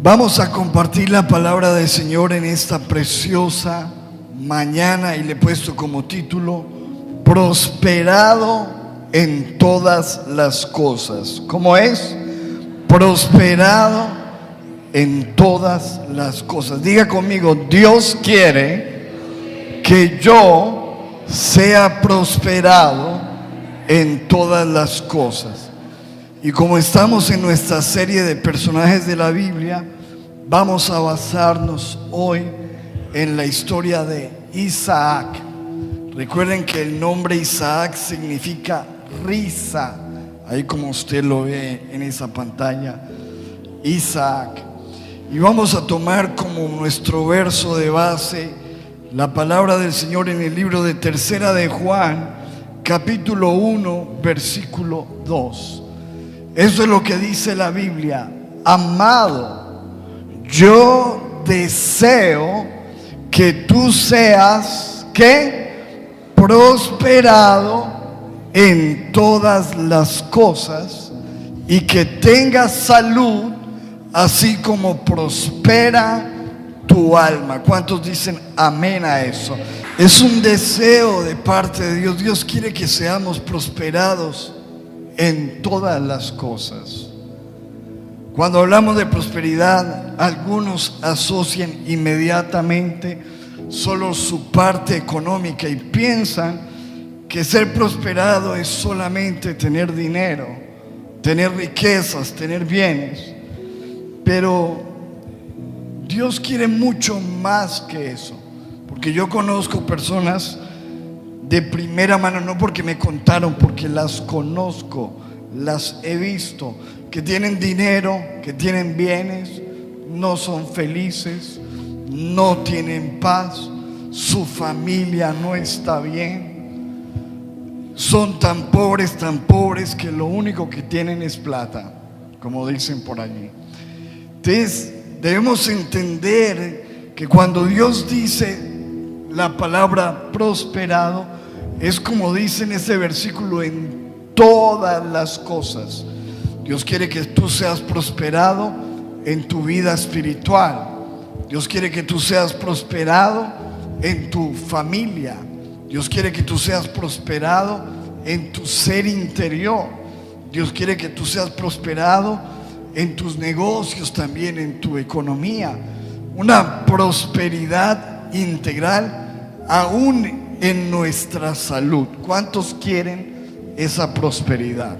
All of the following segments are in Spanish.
Vamos a compartir la palabra del Señor en esta preciosa mañana y le he puesto como título prosperado en todas las cosas. ¿Cómo es? Prosperado en todas las cosas. Diga conmigo: Dios quiere que yo sea prosperado en todas las cosas. Y como estamos en nuestra serie de personajes de la Biblia, vamos a basarnos hoy en la historia de Isaac. Recuerden que el nombre Isaac significa risa, ahí como usted lo ve en esa pantalla, Isaac. Y vamos a tomar como nuestro verso de base la palabra del Señor en el libro de Tercera de Juan, capítulo 1, versículo 2. Eso es lo que dice la Biblia: amado, yo deseo que tú seas, ¿qué? Prosperado en todas las cosas y que tengas salud, así como prospera tu alma. ¿Cuántos dicen amén a eso? Es un deseo de parte de Dios. Dios quiere que seamos prosperados en todas las cosas. Cuando hablamos de prosperidad, algunos asocian inmediatamente solo su parte económica y piensan que ser prosperado es solamente tener dinero, tener riquezas, tener bienes. Pero Dios quiere mucho más que eso, porque yo conozco personas de primera mano, no porque me contaron, porque las conozco, las he visto, que tienen dinero, que tienen bienes, no son felices, no tienen paz, su familia no está bien, son tan pobres que lo único que tienen es plata, como dicen por allí. Entonces debemos entender que cuando Dios dice la palabra prosperado, es como dice en ese versículo, en todas las cosas. Dios quiere que tú seas prosperado en tu vida espiritual. Dios quiere que tú seas prosperado en tu familia. Dios quiere que tú seas prosperado en tu ser interior. Dios quiere que tú seas prosperado en tus negocios, también en tu economía. Una prosperidad integral, aún en nuestra salud. ¿Cuántos quieren esa prosperidad?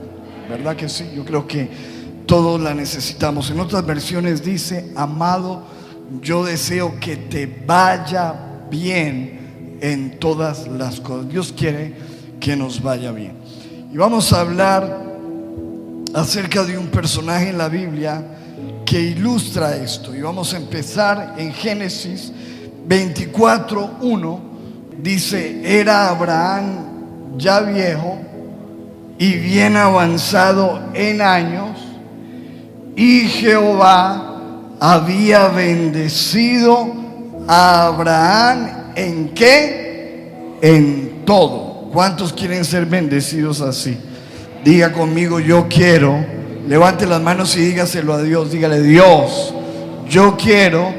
¿Verdad que sí? Yo creo que todos la necesitamos. En otras versiones dice: amado, yo deseo que te vaya bien en todas las cosas. Dios quiere que nos vaya bien. Y vamos a hablar acerca de un personaje en la Biblia que ilustra esto. Y vamos a empezar en Génesis 24:1. Dice: era Abraham ya viejo y bien avanzado en años, y Jehová había bendecido a Abraham ¿en qué? En todo. ¿Cuántos quieren ser bendecidos así? Diga conmigo: yo quiero. Levante las manos y dígaselo a Dios. Dígale: Dios, yo quiero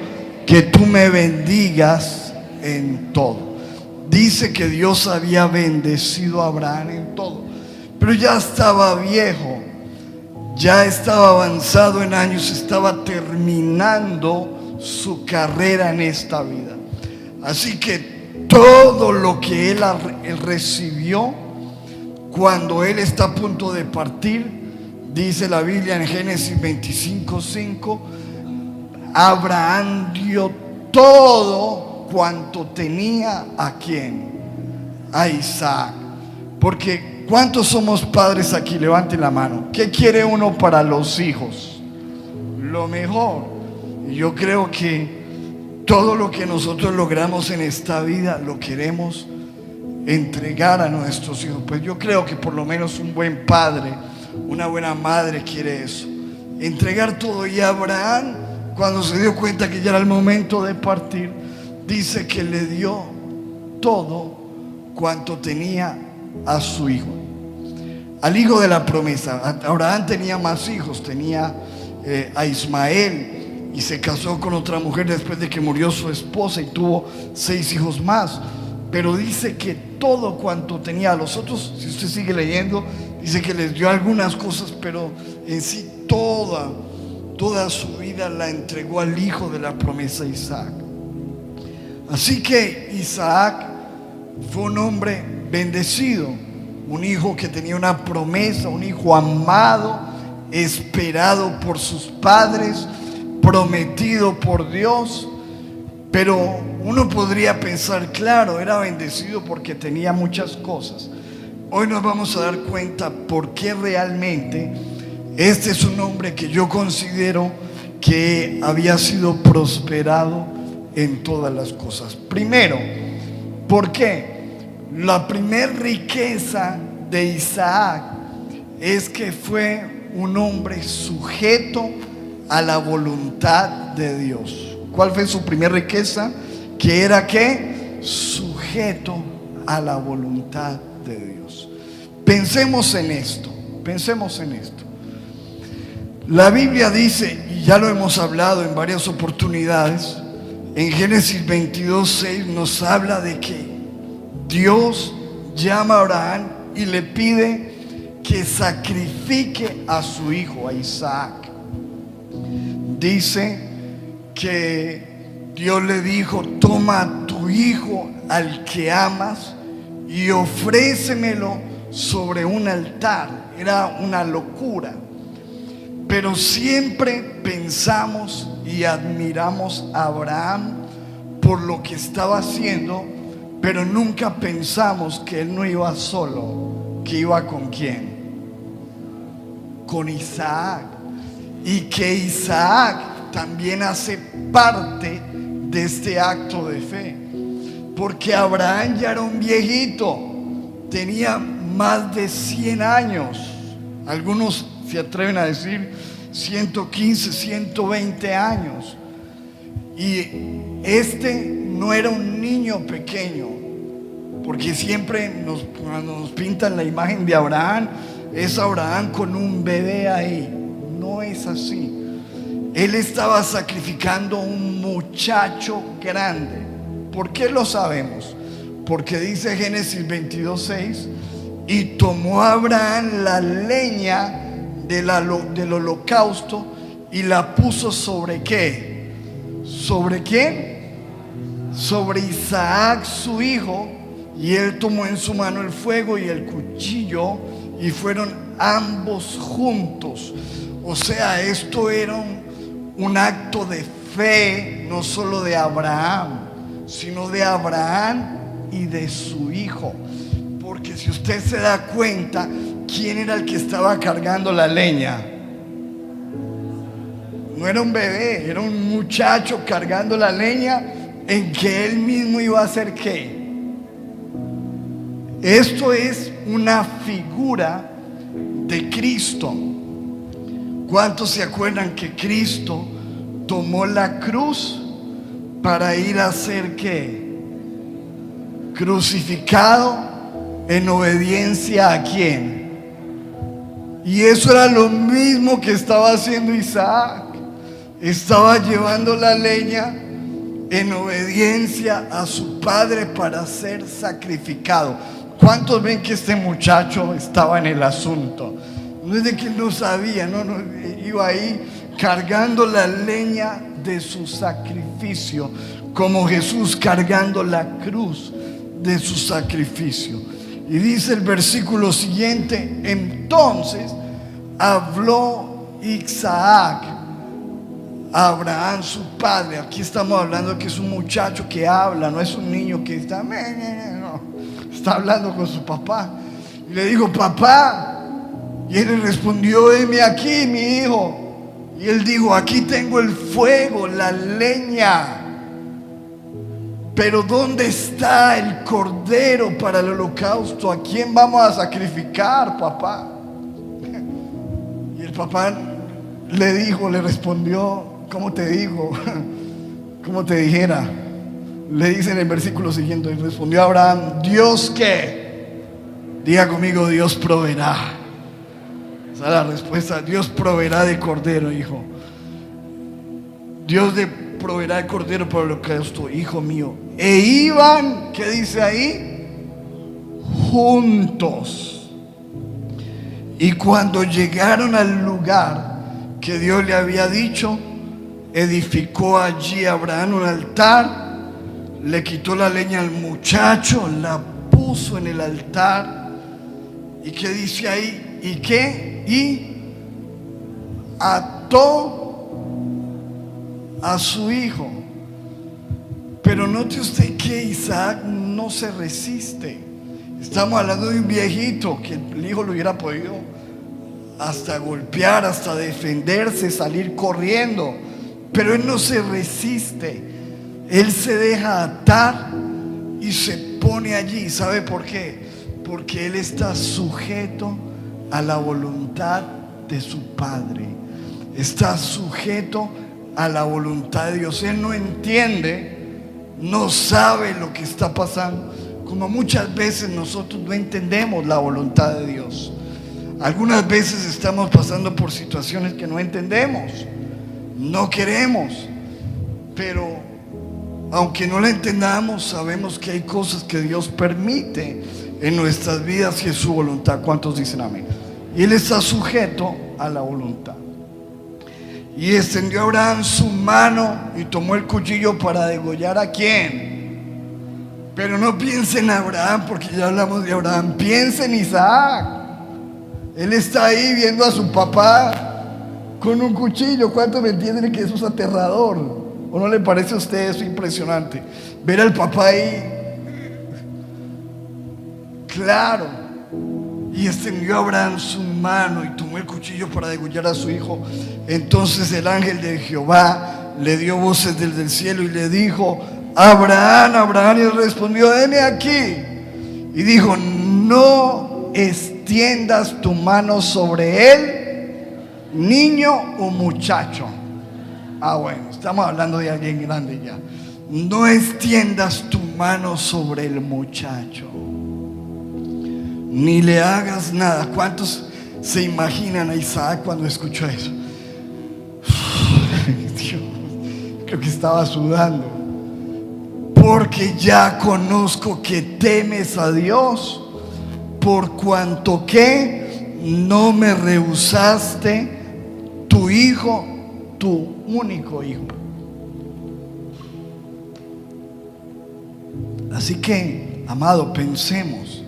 que tú me bendigas en todo. Dice que Dios había bendecido a Abraham en todo, pero ya estaba viejo, ya estaba avanzado en años, estaba terminando su carrera en esta vida. Así que todo lo que él recibió cuando él está a punto de partir, dice la Biblia en Génesis 25:5, Abraham dio todo cuanto tenía. ¿A quién? A Isaac. Porque ¿cuántos somos padres aquí? Levanten la mano. ¿Qué quiere uno para los hijos? Lo mejor. Y yo creo que todo lo que nosotros logramos en esta vida lo queremos entregar a nuestros hijos. Pues yo creo que por lo menos un buen padre, una buena madre quiere eso, entregar todo. Y Abraham, cuando se dio cuenta que ya era el momento de partir, dice que le dio todo cuanto tenía a su hijo, al hijo de la promesa. Abraham tenía más hijos, tenía a Ismael, y se casó con otra mujer después de que murió su esposa y tuvo 6 hijos más. Pero dice que todo cuanto tenía a los otros, si usted sigue leyendo, dice que les dio algunas cosas, pero en sí toda su vida la entregó al hijo de la promesa, Isaac. Así que Isaac fue un hombre bendecido, un hijo que tenía una promesa, un hijo amado, esperado por sus padres, prometido por Dios. Pero uno podría pensar, claro, era bendecido porque tenía muchas cosas. Hoy nos vamos a dar cuenta por qué realmente este es un hombre que yo considero que había sido prosperado en todas las cosas. Primero, ¿por qué? La primera riqueza de Isaac es que fue un hombre sujeto a la voluntad de Dios. ¿Cuál fue su primera riqueza? Que era ¿qué? Sujeto a la voluntad de Dios. Pensemos en esto. La Biblia dice, y ya lo hemos hablado en varias oportunidades, en Génesis 22:6 nos habla de que Dios llama a Abraham y le pide que sacrifique a su hijo, a Isaac. Dice que Dios le dijo: toma a tu hijo al que amas y ofrécemelo sobre un altar. Era una locura, pero siempre pensamos y admiramos a Abraham por lo que estaba haciendo, pero nunca pensamos que él no iba solo, que iba con ¿quién? Con Isaac, y que Isaac también hace parte de este acto de fe, porque Abraham ya era un viejito, tenía más de 100 años, algunos se atreven a decir 115, 120 años, y este no era un niño pequeño, porque siempre cuando nos pintan la imagen de Abraham, es Abraham con un bebé ahí. No es así. Él estaba sacrificando a un muchacho grande. ¿Por qué lo sabemos? Porque dice Génesis 22:6: y tomó Abraham la leña del holocausto y la puso sobre ¿qué? ¿Sobre quién? Sobre Isaac su hijo, y él tomó en su mano el fuego y el cuchillo, y fueron ambos juntos. O sea, esto era un acto de fe, no solo de Abraham, sino de Abraham y de su hijo. Porque si usted se da cuenta, ¿quién era el que estaba cargando la leña? No era un bebé, era un muchacho cargando la leña, en que él mismo iba a hacer ¿qué? Esto es una figura de Cristo. ¿Cuántos se acuerdan que Cristo tomó la cruz para ir a ser ¿qué? Crucificado en obediencia ¿a quién? Y eso era lo mismo que estaba haciendo Isaac. Estaba llevando la leña en obediencia a su padre para ser sacrificado. ¿Cuántos ven que este muchacho estaba en el asunto? No es de que él no sabía, no, iba ahí cargando la leña de su sacrificio, como Jesús cargando la cruz de su sacrificio. Y dice el versículo siguiente: entonces habló Isaac a Abraham su padre. Aquí estamos hablando de que es un muchacho que habla, no es un niño que está, no, está hablando con su papá. Y le dijo: papá. Y él le respondió: heme aquí, mi hijo. Y él dijo: aquí tengo el fuego, la leña, pero ¿dónde está el cordero para el holocausto? ¿A quién vamos a sacrificar, papá? Y el papá le respondió: ¿cómo te digo? ¿Cómo te dijera? Le dice en el versículo siguiente, y respondió Abraham: ¿Dios qué? Diga conmigo: Dios proveerá. Esa es la respuesta: Dios proveerá de cordero, hijo. Dios le proveerá el cordero para el holocausto, hijo mío. E iban, ¿qué dice ahí? Juntos. Y cuando llegaron al lugar que Dios le había dicho, edificó allí Abraham un altar, le quitó la leña al muchacho, la puso en el altar. ¿Y qué dice ahí? ¿Y qué? Y ató a su hijo. Pero note usted que Isaac no se resiste. Estamos hablando de un viejito que el hijo lo hubiera podido hasta golpear, hasta defenderse, salir corriendo, pero él no se resiste. Él se deja atar y se pone allí. ¿Sabe por qué? Porque él está sujeto a la voluntad de su padre. Está sujeto a la voluntad de Dios. Él no entiende, no sabe lo que está pasando, como muchas veces nosotros no entendemos la voluntad de Dios. Algunas veces estamos pasando por situaciones que no entendemos, no queremos, pero aunque no la entendamos, sabemos que hay cosas que Dios permite en nuestras vidas y es su voluntad. ¿Cuántos dicen amén? Y él está sujeto a la voluntad. Y extendió Abraham su mano y tomó el cuchillo para degollar ¿a quién? Pero no piense en Abraham, porque ya hablamos de Abraham. Piense en Isaac. Él está ahí viendo a su papá con un cuchillo. ¿Cuántos me entienden que eso es aterrador? ¿O no le parece a usted eso impresionante? Ver al papá ahí. Claro. Y extendió Abraham su mano y tomó el cuchillo para degollar a su hijo. Entonces el ángel de Jehová le dio voces desde el cielo y le dijo: Abraham, Abraham. Y él respondió: heme aquí. Y dijo: no extiendas tu mano sobre él, niño o muchacho. Bueno, estamos hablando de alguien grande ya. No extiendas tu mano sobre el muchacho, ni le hagas nada. ¿Cuántos se imaginan a Isaac cuando escuchó eso? Dios, creo que estaba sudando. Porque ya conozco que temes a Dios, por cuanto que no me rehusaste tu hijo, tu único hijo. Así que, amado, pensemos.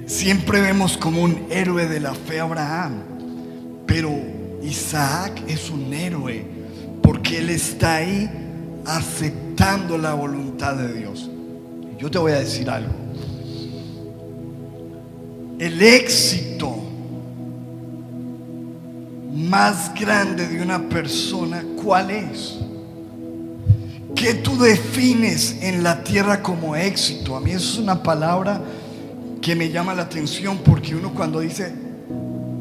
Siempre vemos como un héroe de la fe a Abraham, pero Isaac es un héroe porque él está ahí aceptando la voluntad de Dios. Yo te voy a decir algo. El éxito más grande de una persona, ¿cuál es? ¿Qué tú defines en la tierra como éxito? A mí eso es una palabra que me llama la atención, porque uno cuando dice: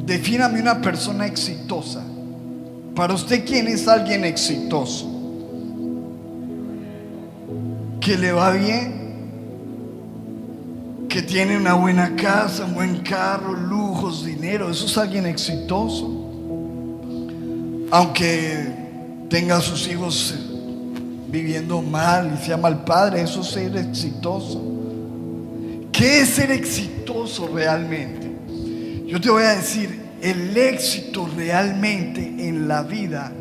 defíname una persona exitosa, para usted, ¿quién es alguien exitoso? Que le va bien, que tiene una buena casa, un buen carro, lujos, dinero. Eso es alguien exitoso. Aunque tenga a sus hijos viviendo mal y sea mal padre, eso es ser exitoso. ¿Qué es ser exitoso realmente? Yo te voy a decir, el éxito realmente en la vida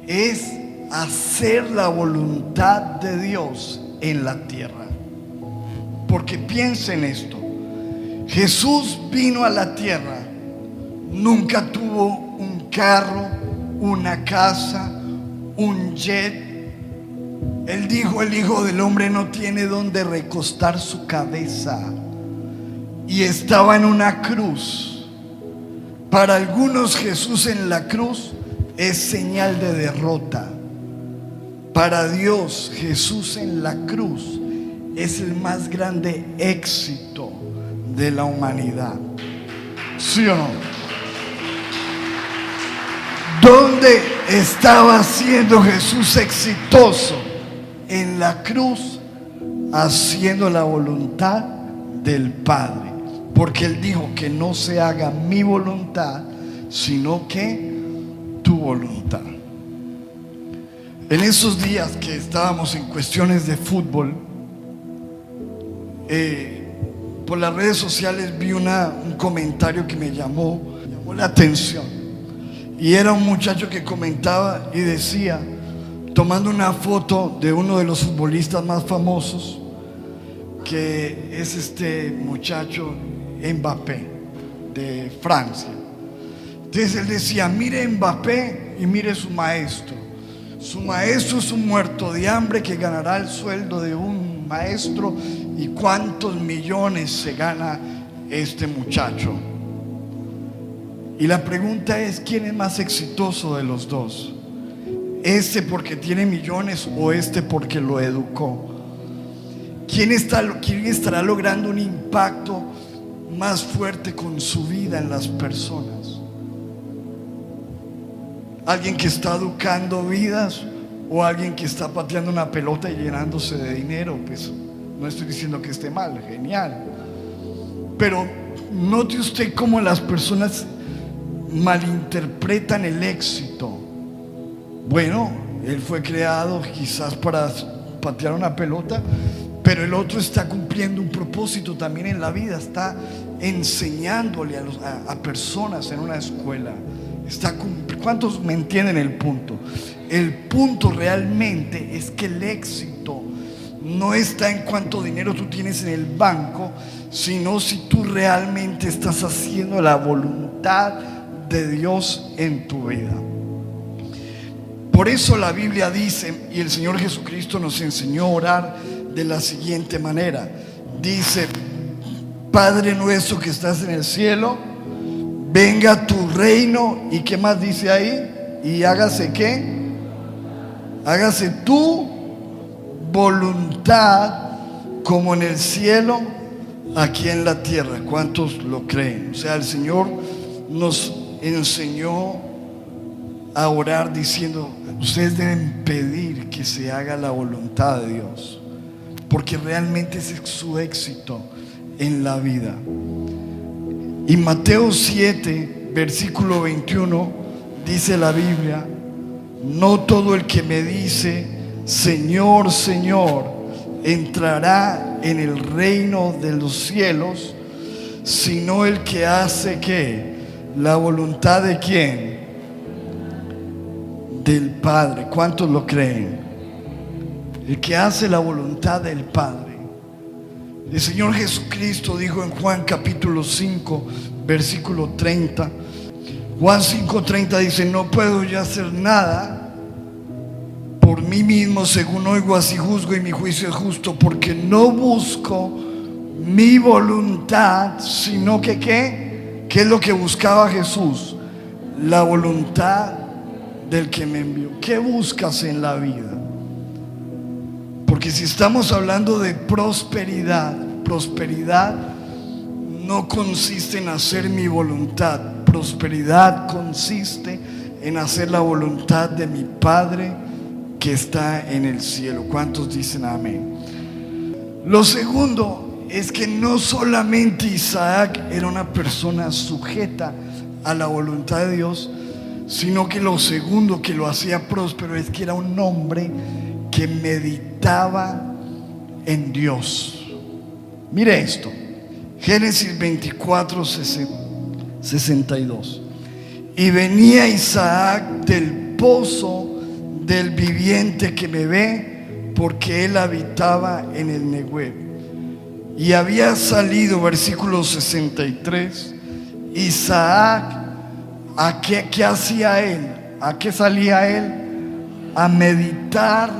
es hacer la voluntad de Dios en la tierra. Porque piensa en esto: Jesús vino a la tierra, nunca tuvo un carro, una casa, un jet. Él dijo: el Hijo del Hombre no tiene donde recostar su cabeza. Y estaba en una cruz. Para algunos, Jesús en la cruz es señal de derrota. Para Dios, Jesús en la cruz es el más grande éxito de la humanidad. ¿Sí o no? ¿Dónde estaba siendo Jesús exitoso? En la cruz, haciendo la voluntad del Padre. Porque Él dijo que no se haga mi voluntad, sino que tu voluntad. En esos días que estábamos en cuestiones de fútbol, por las redes sociales vi un comentario que me llamó la atención. Y era un muchacho que comentaba y decía, tomando una foto de uno de los futbolistas más famosos, que es este muchacho Mbappé de Francia. Entonces él decía, mire Mbappé y mire su maestro. Su maestro es un muerto de hambre que ganará el sueldo de un maestro. ¿Y cuántos millones se gana este muchacho? Y la pregunta es, ¿quién es más exitoso de los dos? ¿Este porque tiene millones o este porque lo educó? ¿Quién estará logrando un impacto más fuerte con su vida en las personas? ¿Alguien que está educando vidas o alguien que está pateando una pelota y llenándose de dinero? Pues no estoy diciendo que esté mal, genial. Pero note usted cómo las personas malinterpretan el éxito. Bueno, él fue creado quizás para patear una pelota, pero el otro está cumpliendo un propósito también en la vida, está enseñándole a personas en una escuela. ¿Cuántos me entienden el punto? El punto realmente es que el éxito no está en cuánto dinero tú tienes en el banco, sino si tú realmente estás haciendo la voluntad de Dios en tu vida. Por eso la Biblia dice, y el Señor Jesucristo nos enseñó a orar de la siguiente manera. Dice, Padre nuestro que estás en el cielo, venga tu reino. ¿Y qué más dice ahí? Y hágase ¿qué? Hágase tu voluntad como en el cielo, aquí en la tierra. ¿Cuántos lo creen? O sea, el Señor nos enseñó a orar diciendo, ustedes deben pedir que se haga la voluntad de Dios, porque realmente ese es su éxito en la vida. Y Mateo 7, versículo 21, dice la Biblia, no todo el que me dice, Señor, Señor, entrará en el reino de los cielos, sino el que hace ¿qué? La voluntad de ¿quién? Del Padre. ¿Cuántos lo creen? El que hace la voluntad del Padre. El Señor Jesucristo dijo en Juan capítulo 5, versículo 30. Juan 5:30 dice, no puedo yo hacer nada por mí mismo, según oigo así juzgo y mi juicio es justo, porque no busco mi voluntad, sino que ¿qué? ¿Qué es lo que buscaba Jesús? La voluntad del que me envió. ¿Qué buscas en la vida? Porque si estamos hablando de prosperidad, prosperidad no consiste en hacer mi voluntad. Prosperidad consiste en hacer la voluntad de mi Padre que está en el cielo. ¿Cuántos dicen amén? Lo segundo es que no solamente Isaac era una persona sujeta a la voluntad de Dios, sino que lo segundo que lo hacía próspero es que era un hombre que meditaba en Dios. Mire esto, Génesis 24, 62. Y venía Isaac del pozo del viviente que me ve, porque él habitaba en el Neguev. Y había salido, versículo 63, Isaac, ¿a qué hacía él? ¿A qué salía él? A meditar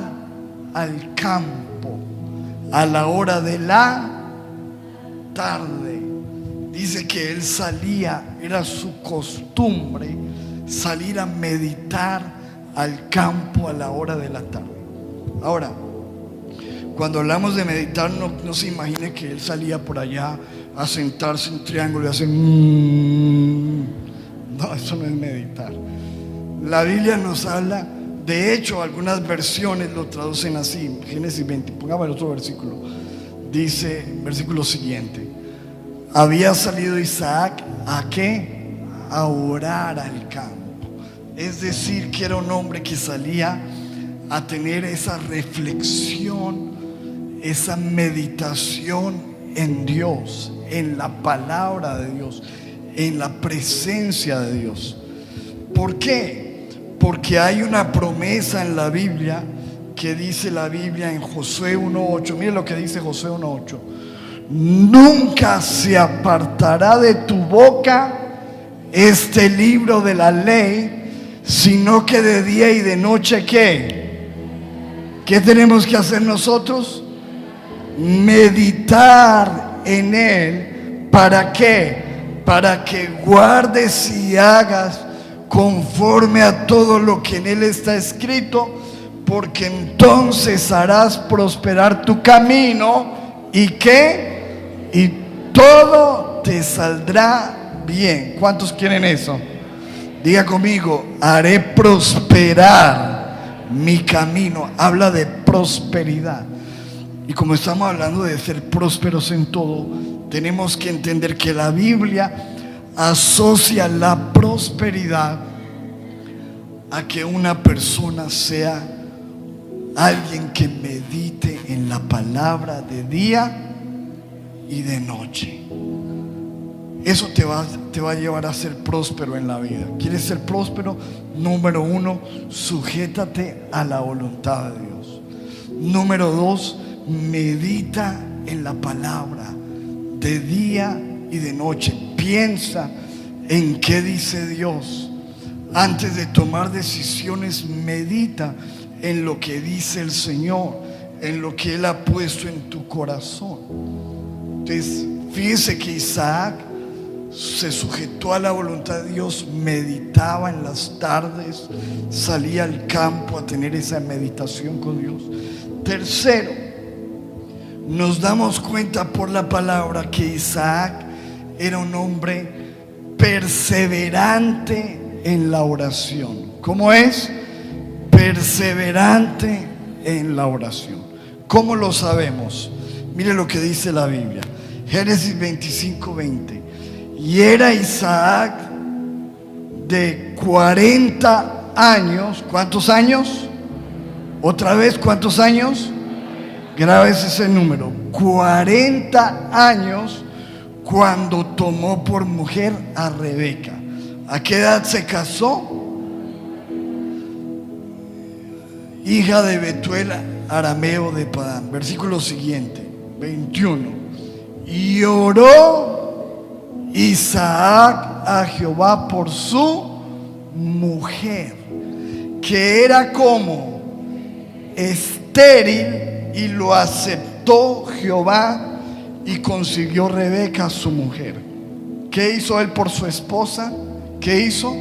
al campo a la hora de la tarde. Dice que él salía, era su costumbre salir a meditar al campo a la hora de la tarde. Ahora, cuando hablamos de meditar, no se imagine que él salía por allá a sentarse en triángulo y hacer No, eso no es meditar. La Biblia nos habla, de hecho algunas versiones lo traducen así. Génesis 20, pongamos el otro versículo. Dice, versículo siguiente, había salido Isaac ¿a qué? A orar al campo. Es decir, que era un hombre que salía a tener esa reflexión, esa meditación en Dios, en la palabra de Dios, en la presencia de Dios. ¿Por qué? Porque hay una promesa en la Biblia que dice la Biblia en Josué 1:8. Mire lo que dice Josué 1:8. Nunca se apartará de tu boca este libro de la ley, sino que de día y de noche, ¿qué tenemos que hacer nosotros? Meditar en él. ¿Para qué? Para que guardes y hagas conforme a todo lo que en él está escrito, porque entonces harás prosperar tu camino y todo te saldrá bien. ¿Cuántos quieren eso? Diga conmigo: haré prosperar mi camino. Habla de prosperidad. Y como estamos hablando de ser prósperos en todo, tenemos que entender que la Biblia asocia la prosperidad a que una persona sea alguien que medite en la palabra de día y de noche. Eso te va a llevar a ser próspero en la vida. ¿Quieres ser próspero? Número 1, sujétate a la voluntad de Dios. Número 2, medita en la palabra de día y de noche. Piensa en qué dice Dios. Antes de tomar decisiones, medita en lo que dice el Señor, en lo que Él ha puesto en tu corazón. Entonces, fíjese que Isaac se sujetó a la voluntad de Dios, meditaba en las tardes, salía al campo a tener esa meditación con Dios. Tercero, nos damos cuenta por la palabra que Isaac era un hombre perseverante en la oración. ¿Cómo es? Perseverante en la oración. ¿Cómo lo sabemos? Mire lo que dice la Biblia. Génesis 25:20. Y era Isaac de 40 años. ¿Cuántos años? Otra vez, ¿cuántos años? Grabes ese número. 40 años cuando tomó por mujer a Rebeca. ¿A qué edad se casó? Hija de Betuel, arameo de Padán. Versículo siguiente, 21. Y oró Isaac a Jehová por su mujer, que era como estéril, y lo aceptó Jehová y consiguió Rebeca su mujer. ¿Qué hizo él por su esposa? ¿Qué hizo?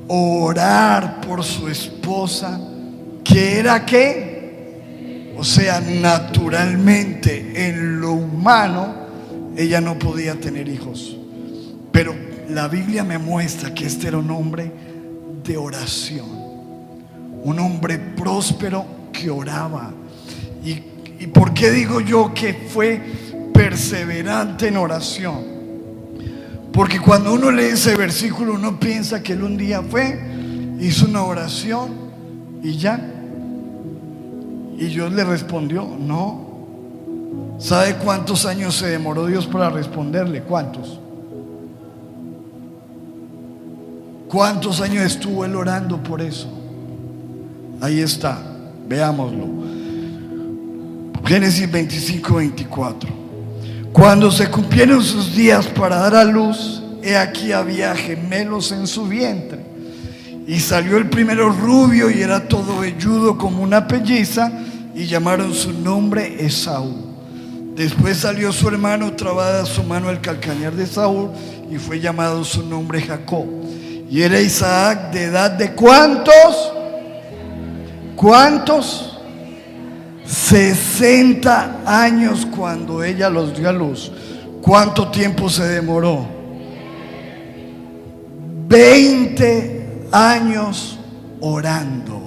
Orar por su esposa, que era ¿qué? O sea, naturalmente, en lo humano, ella no podía tener hijos. Pero la Biblia me muestra que este era un hombre de oración, un hombre próspero que oraba. ¿Y por qué digo yo que fue perseverante en oración? Porque cuando uno lee ese versículo, uno piensa que él un día hizo una oración y ya, y Dios le respondió. No. ¿Sabe cuántos años se demoró Dios para responderle? ¿Cuántos? ¿Cuántos años estuvo él orando por eso? Ahí está, veámoslo. Génesis 25:24. Cuando se cumplieron sus días para dar a luz, he aquí había gemelos en su vientre. Y salió el primero rubio y era todo velludo como una pelliza, y llamaron su nombre Esaú. Después salió su hermano, trabada su mano al calcañar de Esaú, y fue llamado su nombre Jacob. Y era Isaac de edad de ¿cuántos? ¿Cuántos? 60 años cuando ella los dio a luz. ¿Cuánto tiempo se demoró? 20 años orando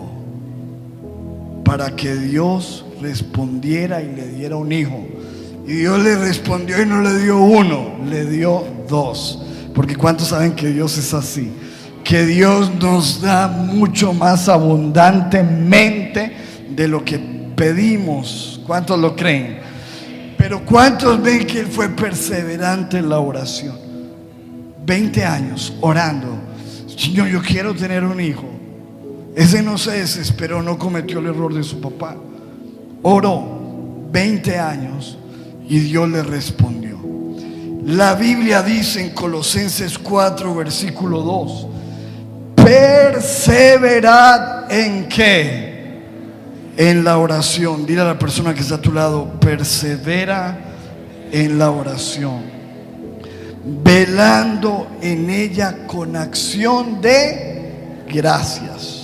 para que Dios respondiera y le diera un hijo. Y Dios le respondió y no le dio uno, le dio dos. Porque ¿cuántos saben que Dios es así? que Dios nos da mucho más abundantemente de lo que pedimos. ¿Cuántos lo creen? Pero ¿cuántos ven que Él fue perseverante en la oración? 20 años orando. Señor, yo quiero tener un hijo. Ese no se desesperó, no cometió el error de su papá. Oró 20 años y Dios le respondió. La Biblia dice en Colosenses 4, versículo 2: perseverad en ¿qué? En la oración. Dile a la persona que está a tu lado: persevera en la oración, velando en ella con acción de gracias.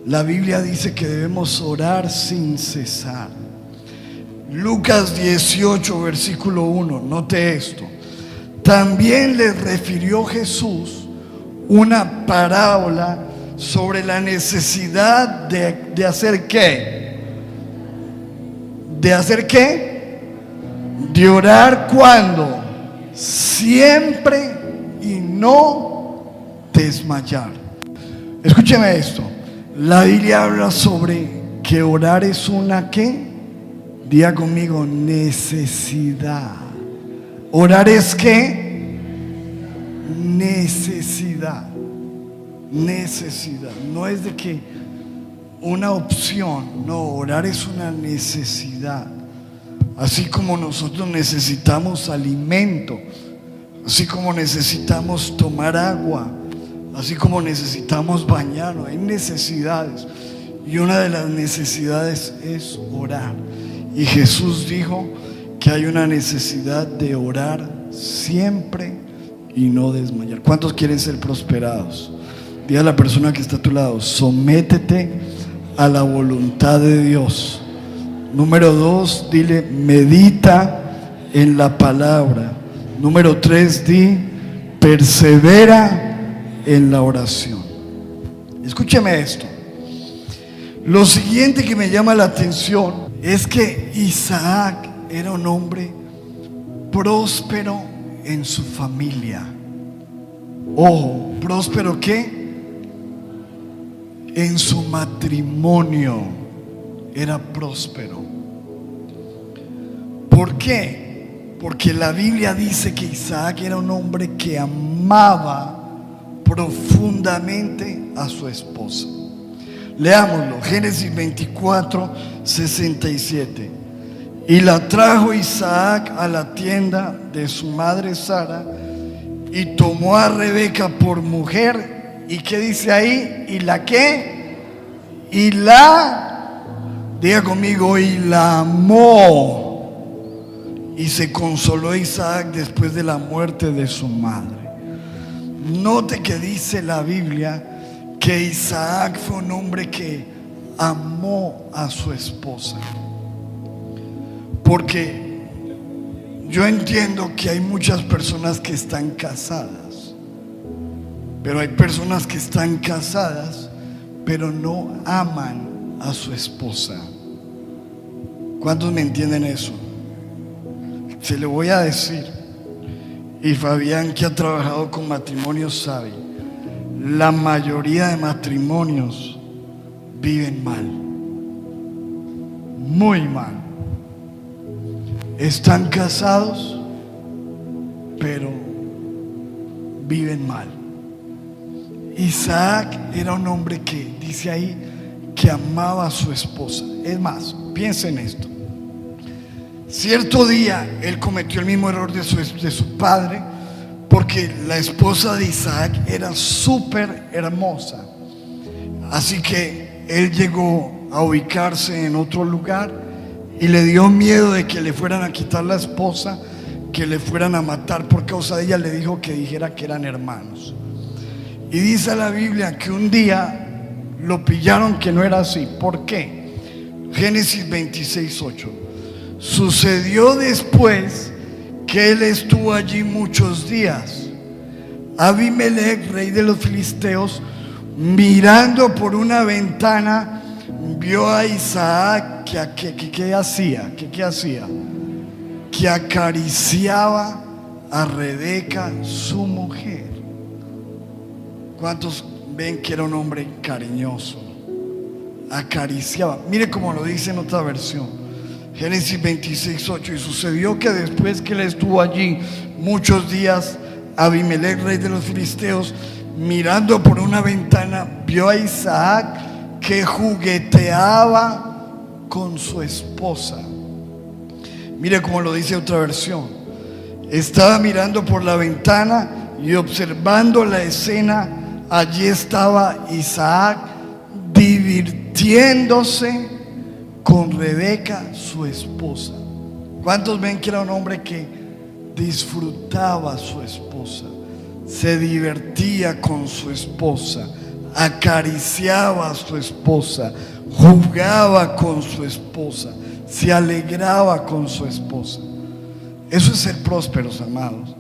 La Biblia dice que debemos orar sin cesar. Lucas 18, versículo 1, note esto. También les refirió Jesús una parábola sobre la necesidad de hacer ¿qué? ¿De hacer qué? De orar cuando, siempre, y no desmayar. Escúcheme esto. La Biblia habla sobre que orar es una ¿qué? Diga conmigo: necesidad. Orar es ¿qué? Necesidad. Necesidad. No es de que una opción. No, orar es una necesidad. Así como nosotros necesitamos alimento, así como necesitamos tomar agua, así como necesitamos bañarnos, hay necesidades. Y una de las necesidades es orar. Y Jesús dijo que hay una necesidad de orar siempre y no desmayar. ¿Cuántos quieren ser prosperados? Dile a la persona que está a tu lado: sométete a la voluntad de Dios. Número 2, dile: medita en la palabra. Número 3, di: persevera en la oración. Escúcheme esto. Lo siguiente que me llama la atención es que Isaac era un hombre próspero en su familia. Ojo, próspero ¿qué? En su matrimonio era próspero. ¿Por qué? Porque la Biblia dice que Isaac era un hombre que amaba profundamente a su esposa. Leámoslo, Génesis 24, 67. Y la trajo Isaac a la tienda de su madre Sara, y tomó a Rebeca por mujer. ¿Y qué dice ahí? ¿Y la qué? Y la, diga conmigo, y la amó. Y se consoló Isaac después de la muerte de su madre. Note que dice la Biblia que Isaac fue un hombre que amó a su esposa. Porque yo entiendo que hay muchas personas que están casadas, pero hay personas que están casadas pero no aman a su esposa. ¿Cuántos me entienden eso? Se lo voy a decir, y Fabián, que ha trabajado con matrimonios, sabe: la mayoría de matrimonios viven mal, muy mal. Están casados, pero viven mal. Isaac era un hombre que, dice ahí, que amaba a su esposa. Es más, piensen en esto. Cierto día él cometió el mismo error de su padre, porque la esposa de Isaac era súper hermosa. Así que él llegó a ubicarse en otro lugar y le dio miedo de que le fueran a quitar la esposa, que le fueran a matar por causa de ella. Le dijo que dijera que eran hermanos. Y dice la Biblia que un día lo pillaron que no era así. ¿Por qué? Génesis 26, 8. Sucedió después que él estuvo allí muchos días. Abimelech, rey de los filisteos, mirando por una ventana, vio a Isaac que hacía, que acariciaba a Rebeca, su mujer. ¿Cuántos ven que era un hombre cariñoso? Acariciaba. Mire cómo lo dice en otra versión. Génesis 26:8. Y sucedió que después que él estuvo allí muchos días, Abimelech, rey de los filisteos, mirando por una ventana, vio a Isaac que jugueteaba con su esposa. Mire cómo lo dice otra versión. Estaba mirando por la ventana y observando la escena. Allí estaba Isaac divirtiéndose con Rebeca, su esposa. ¿Cuántos ven que era un hombre que disfrutaba a su esposa? Se divertía con su esposa, acariciaba a su esposa, jugaba con su esposa, se alegraba con su esposa. Eso es ser prósperos, amados.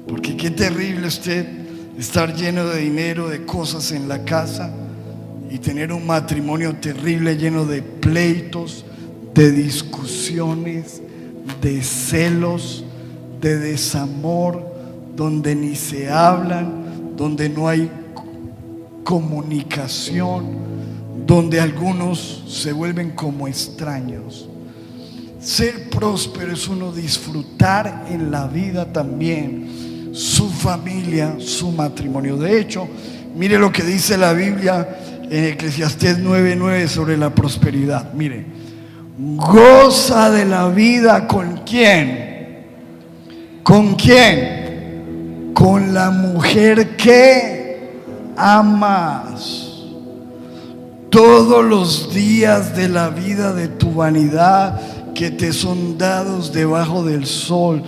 Porque qué terrible usted estar lleno de dinero, de cosas en la casa, y tener un matrimonio terrible lleno de pleitos, de discusiones, de celos, de desamor, donde ni se hablan, donde no hay comunicación, donde algunos se vuelven como extraños. Ser próspero es uno disfrutar en la vida también su familia, su matrimonio. De hecho, mire lo que dice la Biblia en Eclesiastés 9:9 sobre la prosperidad. Mire, goza de la vida ¿con quién? ¿Con quién? Con la mujer que amas. Todos los días de la vida de tu vanidad que te son dados debajo del sol,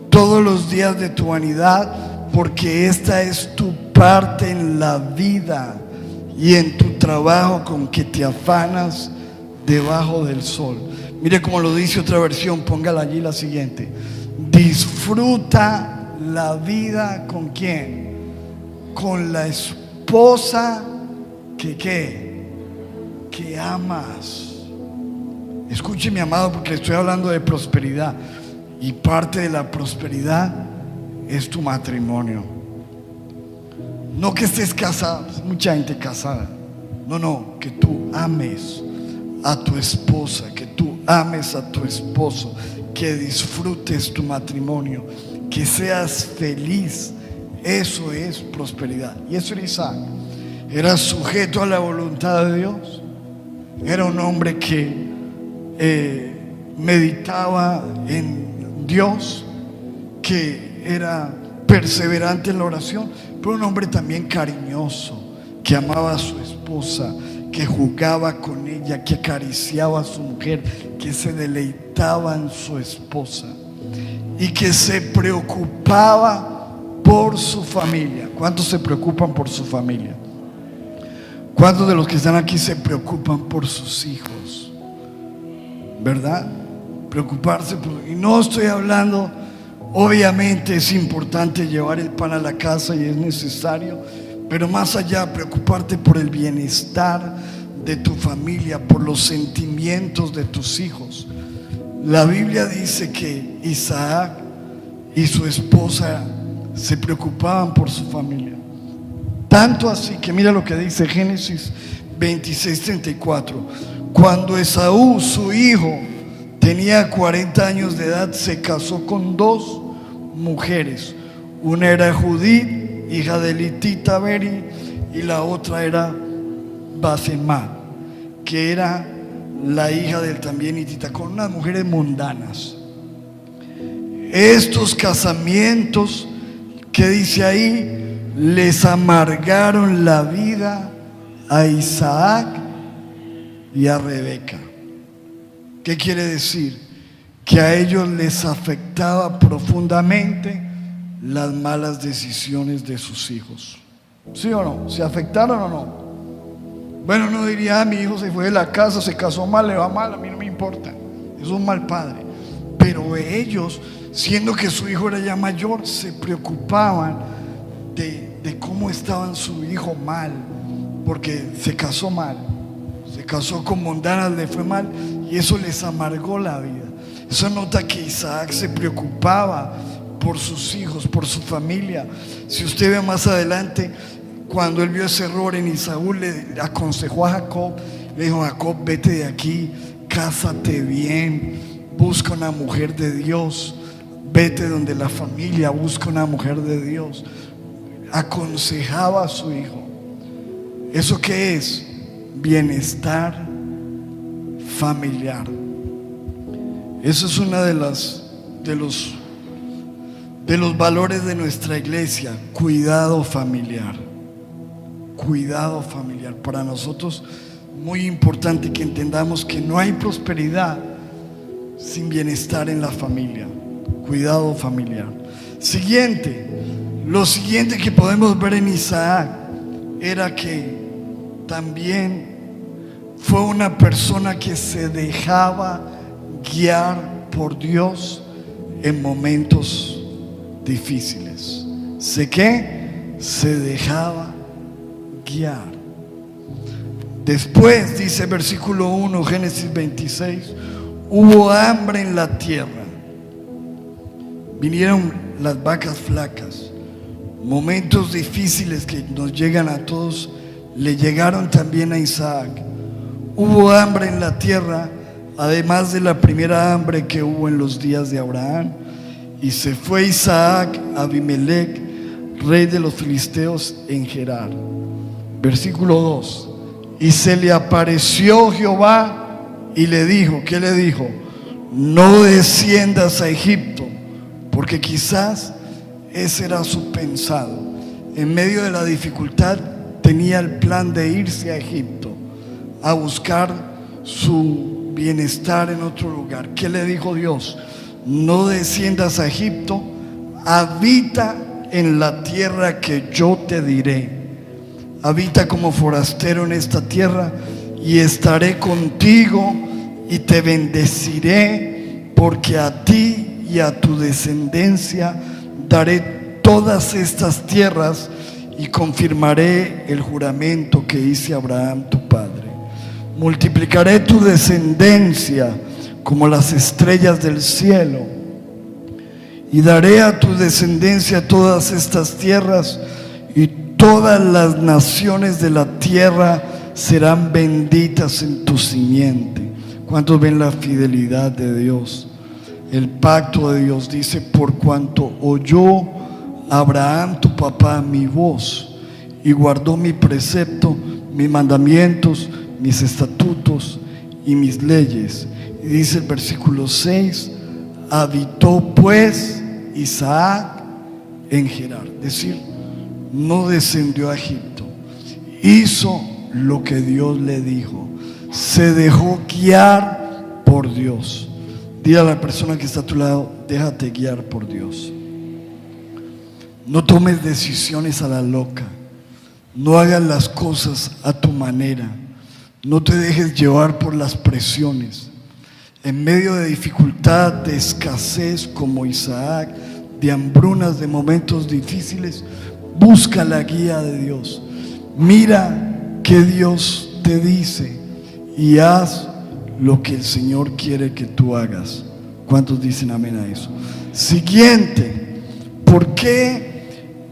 todos los días de tu vanidad, porque esta es tu parte en la vida y en tu trabajo con que te afanas debajo del sol. Mire cómo lo dice otra versión, póngala allí la siguiente. Disfruta la vida ¿con quién? Con la esposa que amas. Escuche, mi amado, porque le estoy hablando de prosperidad, y parte de la prosperidad es tu matrimonio. No que estés casado, mucha gente casada. No, que tú ames a tu esposa, que tú ames a tu esposo, que disfrutes tu matrimonio, que seas feliz. Eso es prosperidad. Y eso era Isaac. Era sujeto a la voluntad de Dios. Era un hombre que meditaba en Dios, que era perseverante en la oración, pero un hombre también cariñoso, que amaba a su esposa, que jugaba con ella, que acariciaba a su mujer, que se deleitaba en su esposa y que se preocupaba por su familia. ¿Cuántos se preocupan por su familia? ¿Cuántos de los que están aquí se preocupan por sus hijos? ¿Verdad? Preocuparse y no estoy hablando, obviamente es importante llevar el pan a la casa y es necesario, pero más allá, preocuparte por el bienestar de tu familia, por los sentimientos de tus hijos. La Biblia dice que Isaac y su esposa se preocupaban por su familia, tanto así que mira lo que dice Génesis 26:34. Cuando Esaú, su hijo, tenía 40 años de edad, se casó con 2 mujeres. Una era Judith, hija de Litita Beri, y la otra era Basemat, que era la hija del también hitita, con unas mujeres mundanas. Estos casamientos que dice ahí les amargaron la vida a Isaac y a Rebeca. ¿Qué quiere decir? Que a ellos les afectaba profundamente las malas decisiones de sus hijos. ¿Sí o no? ¿Se afectaron o no? Bueno, uno diría, mi hijo se fue de la casa, se casó mal, le va mal, a mí no me importa, es un mal padre. Pero ellos, siendo que su hijo era ya mayor, se preocupaban de cómo estaba su hijo mal, porque se casó mal, se casó con mundanas, le fue mal, y eso les amargó la vida. Eso nota que Isaac se preocupaba por sus hijos, por su familia. Si usted ve más adelante, cuando él vio ese error en Esaú, le aconsejó a Jacob, le dijo: Jacob, vete de aquí, cásate bien, busca una mujer de Dios, vete donde la familia, busca una mujer de Dios. Aconsejaba a su hijo. ¿Eso qué es? Bienestar familiar. Eso es una de los valores de nuestra iglesia: cuidado familiar. Cuidado familiar. Para nosotros muy importante que entendamos que no hay prosperidad sin bienestar en la familia. Cuidado familiar. Lo siguiente que podemos ver en Isaac era que también fue una persona que se dejaba guiar por Dios en momentos difíciles. ¿Sé qué? Se dejaba guiar. Después dice versículo 1, Génesis 26, hubo hambre en la tierra, vinieron las vacas flacas. Momentos difíciles que nos llegan a todos le llegaron también a Isaac. Hubo hambre en la tierra, además de la primera hambre que hubo en los días de Abraham. Y se fue Isaac a Abimelech, rey de los filisteos, en Gerar. Versículo 2. Y se le apareció Jehová y le dijo, ¿qué le dijo? No desciendas a Egipto, porque quizás ese era su pensado. En medio de la dificultad tenía el plan de irse a Egipto a buscar su bienestar en otro lugar. ¿Qué le dijo Dios? No desciendas a Egipto, habita en la tierra que yo te diré. Habita como forastero en esta tierra y estaré contigo y te bendeciré, porque a ti y a tu descendencia daré todas estas tierras y confirmaré el juramento que hice a Abraham tu padre. Multiplicaré tu descendencia como las estrellas del cielo y daré a tu descendencia todas estas tierras, y todas las naciones de la tierra serán benditas en tu simiente. ¿Cuántos ven la fidelidad de Dios? El pacto de Dios dice: por cuanto oyó Abraham tu papá mi voz y guardó mi precepto, mis mandamientos, mis estatutos y mis leyes. Y dice el versículo 6: habitó pues Isaac en Gerar. Es decir, no descendió a Egipto, hizo lo que Dios le dijo, se dejó guiar por Dios. Dile a la persona que está a tu lado: déjate guiar por Dios. No tomes decisiones a la loca, no hagas las cosas a tu manera, no te dejes llevar por las presiones. En medio de dificultad, de escasez como Isaac, de hambrunas, de momentos difíciles, busca la guía de Dios. Mira que Dios te dice y haz lo que el Señor quiere que tú hagas. ¿Cuántos dicen amén a eso? Siguiente, ¿por qué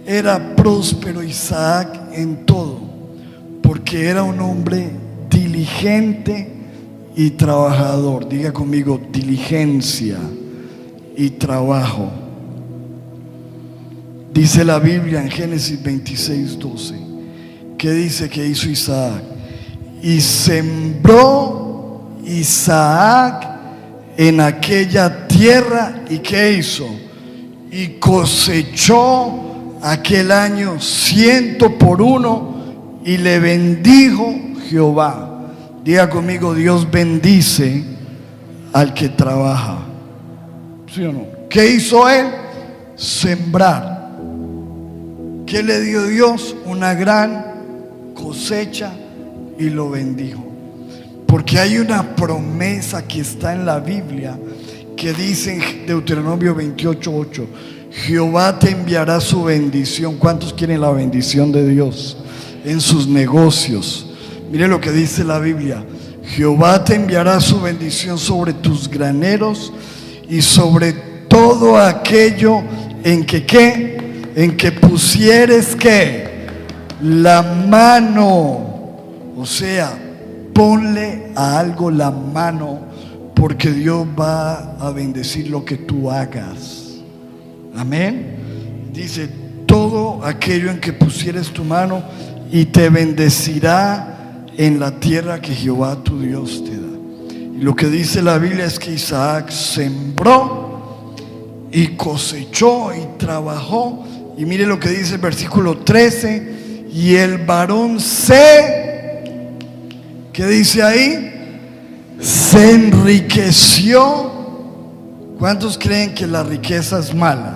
era próspero Isaac en todo? Porque era un hombre diligente y trabajador. Diga conmigo: diligencia y trabajo. Dice la Biblia en Génesis 26:12, ¿qué dice que hizo Isaac? Y sembró Isaac en aquella tierra, ¿y qué hizo? Y cosechó aquel año 100 por 1, y le bendijo Jehová. Diga conmigo: Dios bendice al que trabaja. ¿Sí o no? ¿Qué hizo él? Sembrar. ¿Qué le dio Dios? Una gran cosecha, y lo bendijo. Porque hay una promesa que está en la Biblia que dice en Deuteronomio 28:8: Jehová te enviará su bendición. ¿Cuántos quieren la bendición de Dios en sus negocios? Mire lo que dice la Biblia: Jehová te enviará su bendición sobre tus graneros y sobre todo aquello en que ¿qué? En que pusieres ¿qué? la mano. O sea, ponle a algo la mano, porque Dios va a bendecir lo que tú hagas. Amén. Dice, todo aquello en que pusieres tu mano, y te bendecirá en la tierra que Jehová tu Dios te da. Y lo que dice la Biblia es que Isaac sembró y cosechó y trabajó. Y mire lo que dice el versículo 13: y el varón ¿qué dice ahí? Se enriqueció. ¿Cuántos creen que la riqueza es mala?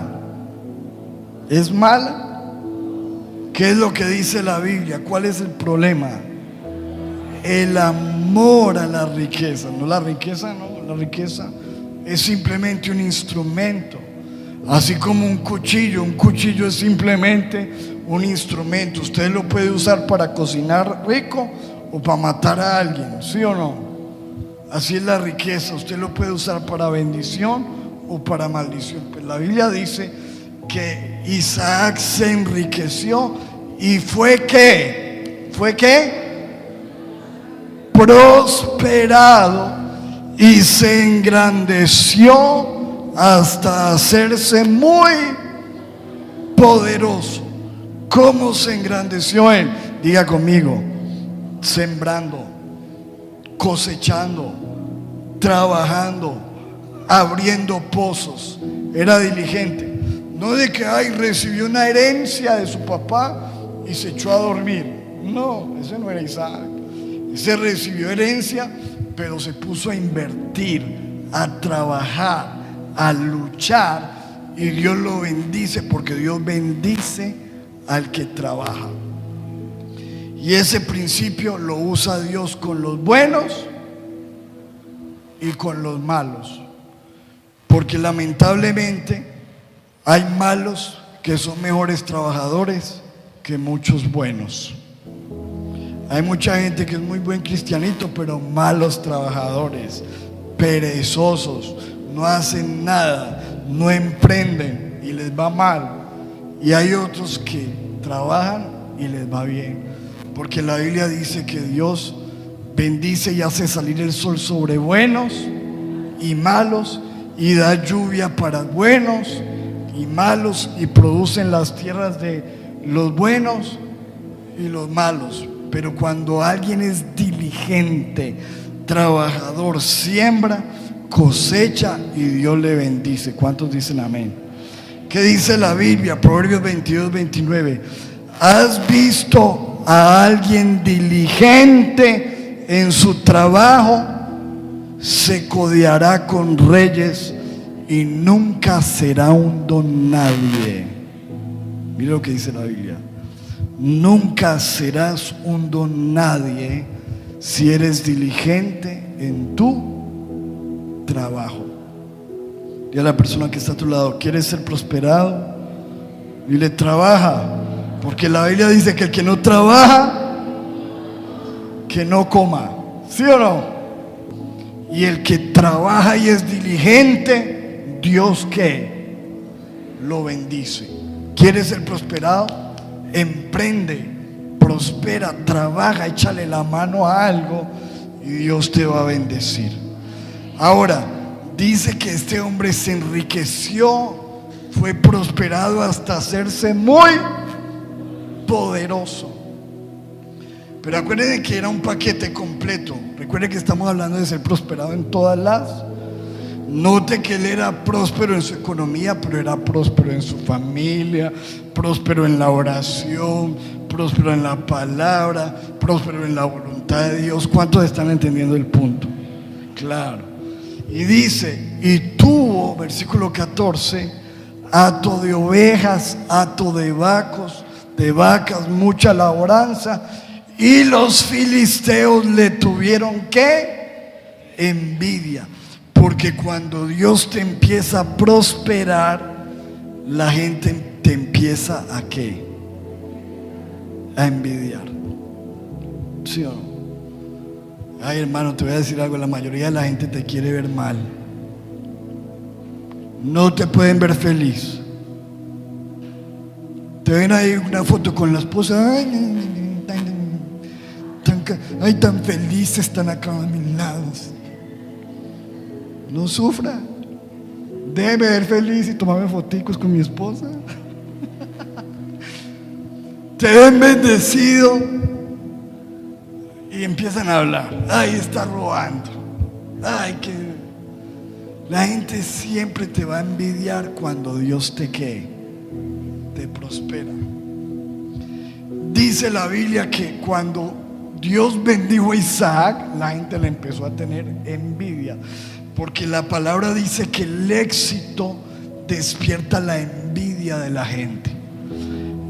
¿Es mala? ¿Qué es lo que dice la Biblia? ¿Cuál es el problema? El amor a la riqueza. No, la riqueza es simplemente un instrumento. Así como un cuchillo es simplemente un instrumento. Usted lo puede usar para cocinar rico o para matar a alguien, ¿sí o no? Así es la riqueza. Usted lo puede usar para bendición o para maldición. Pues la Biblia dice que Isaac se enriqueció y fue prosperado, y se engrandeció hasta hacerse muy poderoso. ¿Cómo se engrandeció él? Diga conmigo: sembrando, cosechando, trabajando, abriendo pozos. Era diligente. No de que recibió una herencia de su papá y se echó a dormir. No, ese no era Isaac. Ese recibió herencia, pero se puso a invertir, a trabajar, a luchar, y Dios lo bendice, porque Dios bendice al que trabaja. Y ese principio lo usa Dios con los buenos y con los malos, porque lamentablemente hay malos que son mejores trabajadores que muchos buenos. Hay mucha gente que es muy buen cristianito, pero malos trabajadores, perezosos, no hacen nada, no emprenden y les va mal. Y hay otros que trabajan y les va bien, porque la Biblia dice que Dios bendice y hace salir el sol sobre buenos y malos, y da lluvia para buenos y malos, y producen las tierras de los buenos y los malos. Pero cuando alguien es diligente, trabajador, siembra, cosecha, y Dios le bendice. ¿Cuántos dicen amén? ¿Qué dice la Biblia? Proverbios 22:29. ¿Has visto a alguien diligente en su trabajo? Se codeará con reyes y nunca será un don nadie. Mira lo que dice la Biblia: nunca serás un don nadie si eres diligente en tu trabajo. Dile a la persona que está a tu lado: ¿quieres ser prosperado? Dile: trabaja, porque la Biblia dice que el que no trabaja, que no coma. ¿Sí o no? Y el que trabaja y es diligente, Dios ¿qué? Lo bendice. ¿Quieres ser prosperado? Emprende, prospera, trabaja, échale la mano a algo y Dios te va a bendecir. Ahora, dice que este hombre se enriqueció, fue prosperado hasta hacerse muy poderoso. Pero acuérdense que era un paquete completo. Recuerden que estamos hablando de ser prosperado en todas las. Note que él era próspero en su economía, pero era próspero en su familia, próspero en la oración, próspero en la palabra, próspero en la voluntad de Dios. ¿Cuántos están entendiendo el punto? Claro. Y dice: y tuvo, versículo 14, hato de ovejas, hato de vacas, mucha labranza. Y los filisteos le tuvieron ¿qué? Envidia. Porque cuando Dios te empieza a prosperar, la gente te empieza a ¿qué? A envidiar. ¿Sí o no? Ay, hermano, te voy a decir algo: la mayoría de la gente te quiere ver mal. No te pueden ver feliz. Te ven ahí una foto con la esposa, ay, tan felices, están acá a mis lados. No sufra. Déjeme ver feliz y tomarme foticos con mi esposa. Te ven bendecido y empiezan a hablar. Ay, está robando. Ay, que la gente siempre te va a envidiar cuando Dios te prospera. Dice la Biblia que cuando Dios bendijo a Isaac, la gente le empezó a tener envidia, porque la palabra dice que el éxito despierta la envidia de la gente.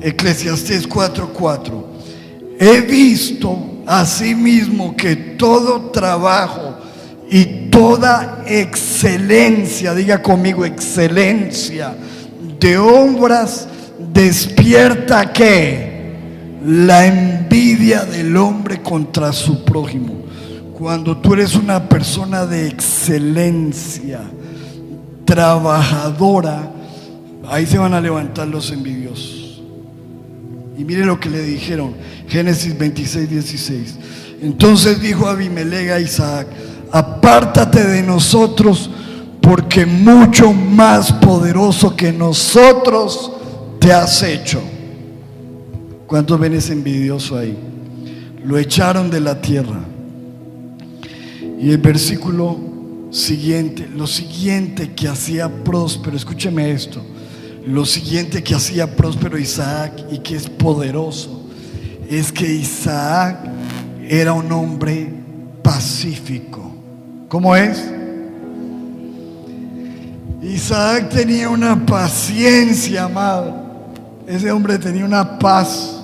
Eclesiastés 4:4. He visto asimismo que todo trabajo y toda excelencia, diga conmigo, excelencia de obras despierta ¿qué? La envidia del hombre contra su prójimo. Cuando tú eres una persona de excelencia, trabajadora, ahí se van a levantar los envidiosos. Y mire lo que le dijeron, Génesis 26:16. Entonces dijo Abimelech a Isaac: apártate de nosotros, porque mucho más poderoso que nosotros te has hecho. ¿Cuántos ven ese envidioso ahí? Lo echaron de la tierra. Y el versículo siguiente, lo siguiente que hacía próspero, escúcheme esto, lo siguiente que hacía próspero Isaac y que es poderoso, es que Isaac era un hombre pacífico. ¿Cómo es? Isaac tenía una paciencia, amado. Ese hombre tenía una paz.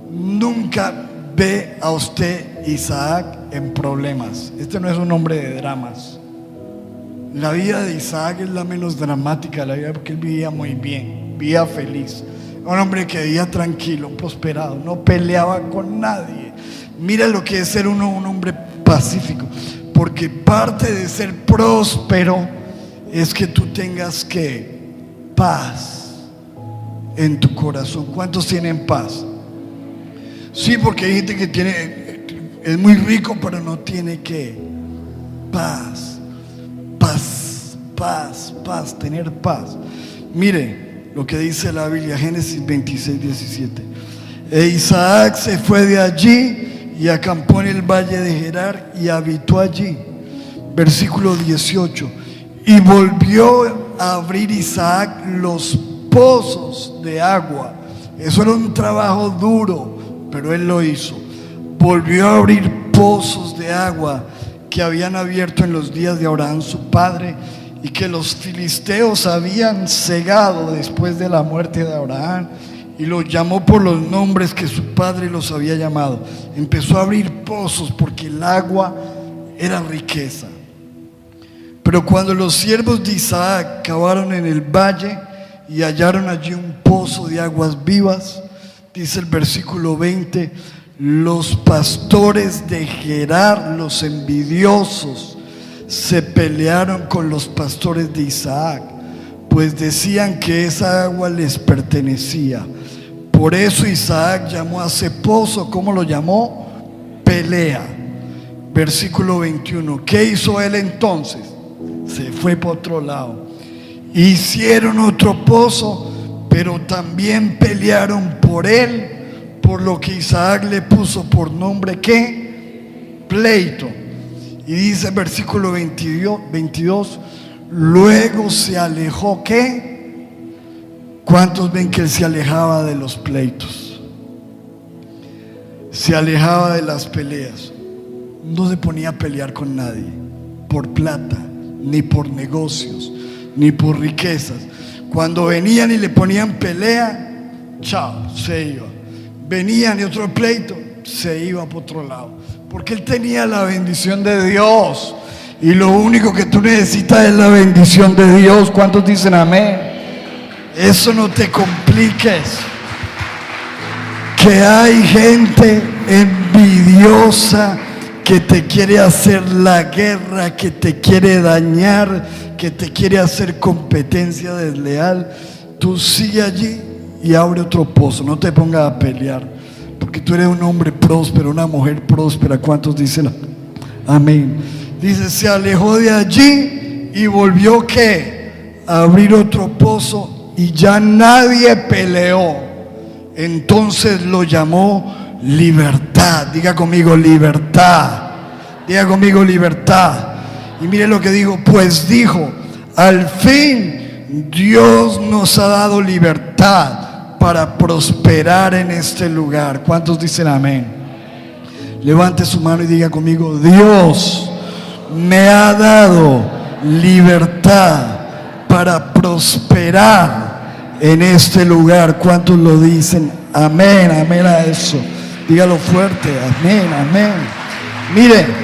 Nunca ve a usted, Isaac, en problemas. Este no es un hombre de dramas. La vida de Isaac es la menos dramática de la vida, porque él vivía muy bien, vivía feliz. Un hombre que vivía tranquilo, prosperado, no peleaba con nadie. Mira lo que es ser un hombre pacífico, porque parte de ser próspero es que tú tengas paz en tu corazón. ¿Cuántos tienen paz? Sí, porque hay gente que es muy rico, pero no tiene paz, tener paz. Mire lo que dice la Biblia, Génesis 26:17. E Isaac se fue de allí y acampó en el valle de Gerar y habitó allí. Versículo 18. Y volvió a abrir Isaac los pozos de agua. Eso era un trabajo duro, pero él lo hizo. Volvió a abrir pozos de agua que habían abierto en los días de Abraham su padre, y que los filisteos habían cegado después de la muerte de Abraham, y los llamó por los nombres que su padre los había llamado. Empezó a abrir pozos porque el agua era riqueza. Pero cuando los siervos de Isaac cavaron en el valle y hallaron allí un pozo de aguas vivas, dice el versículo 20, los pastores de Gerar, los envidiosos, se pelearon con los pastores de Isaac, pues decían que esa agua les pertenecía. Por eso Isaac llamó a ese pozo, ¿cómo lo llamó? Pelea. Versículo 21. ¿Qué hizo él entonces? Se fue por otro lado. Hicieron otro pozo, pero también pelearon por él, por lo que Isaac le puso por nombre ¿qué? Pleito. Y dice el versículo 22, luego se alejó ¿qué? ¿Cuántos ven que él se alejaba de los pleitos? Se alejaba de las peleas. No se ponía a pelear con nadie por plata, ni por negocios, ni por riquezas. Cuando venían y le ponían pelea, chao, se iba. Venían y otro pleito, se iba por otro lado, porque él tenía la bendición de Dios. Y lo único que tú necesitas es la bendición de Dios. ¿Cuántos dicen amén? Eso no te compliques. Que hay gente envidiosa que te quiere hacer la guerra, que te quiere dañar, que te quiere hacer competencia desleal. Tú sigue allí y abre otro pozo. No te pongas a pelear, porque tú eres un hombre próspero, una mujer próspera. ¿Cuántos dicen amén? Dice, se alejó de allí y volvió ¿qué? A abrir otro pozo, y ya nadie peleó. Entonces lo llamó libertad. Diga conmigo libertad. Diga conmigo libertad. Y mire lo que dijo, pues dijo, al fin Dios nos ha dado libertad para prosperar en este lugar. ¿Cuántos dicen amén? Levante su mano y diga conmigo, Dios me ha dado libertad para prosperar en este lugar. ¿Cuántos lo dicen? Amén, amén a eso. Dígalo fuerte, amén, amén. Mire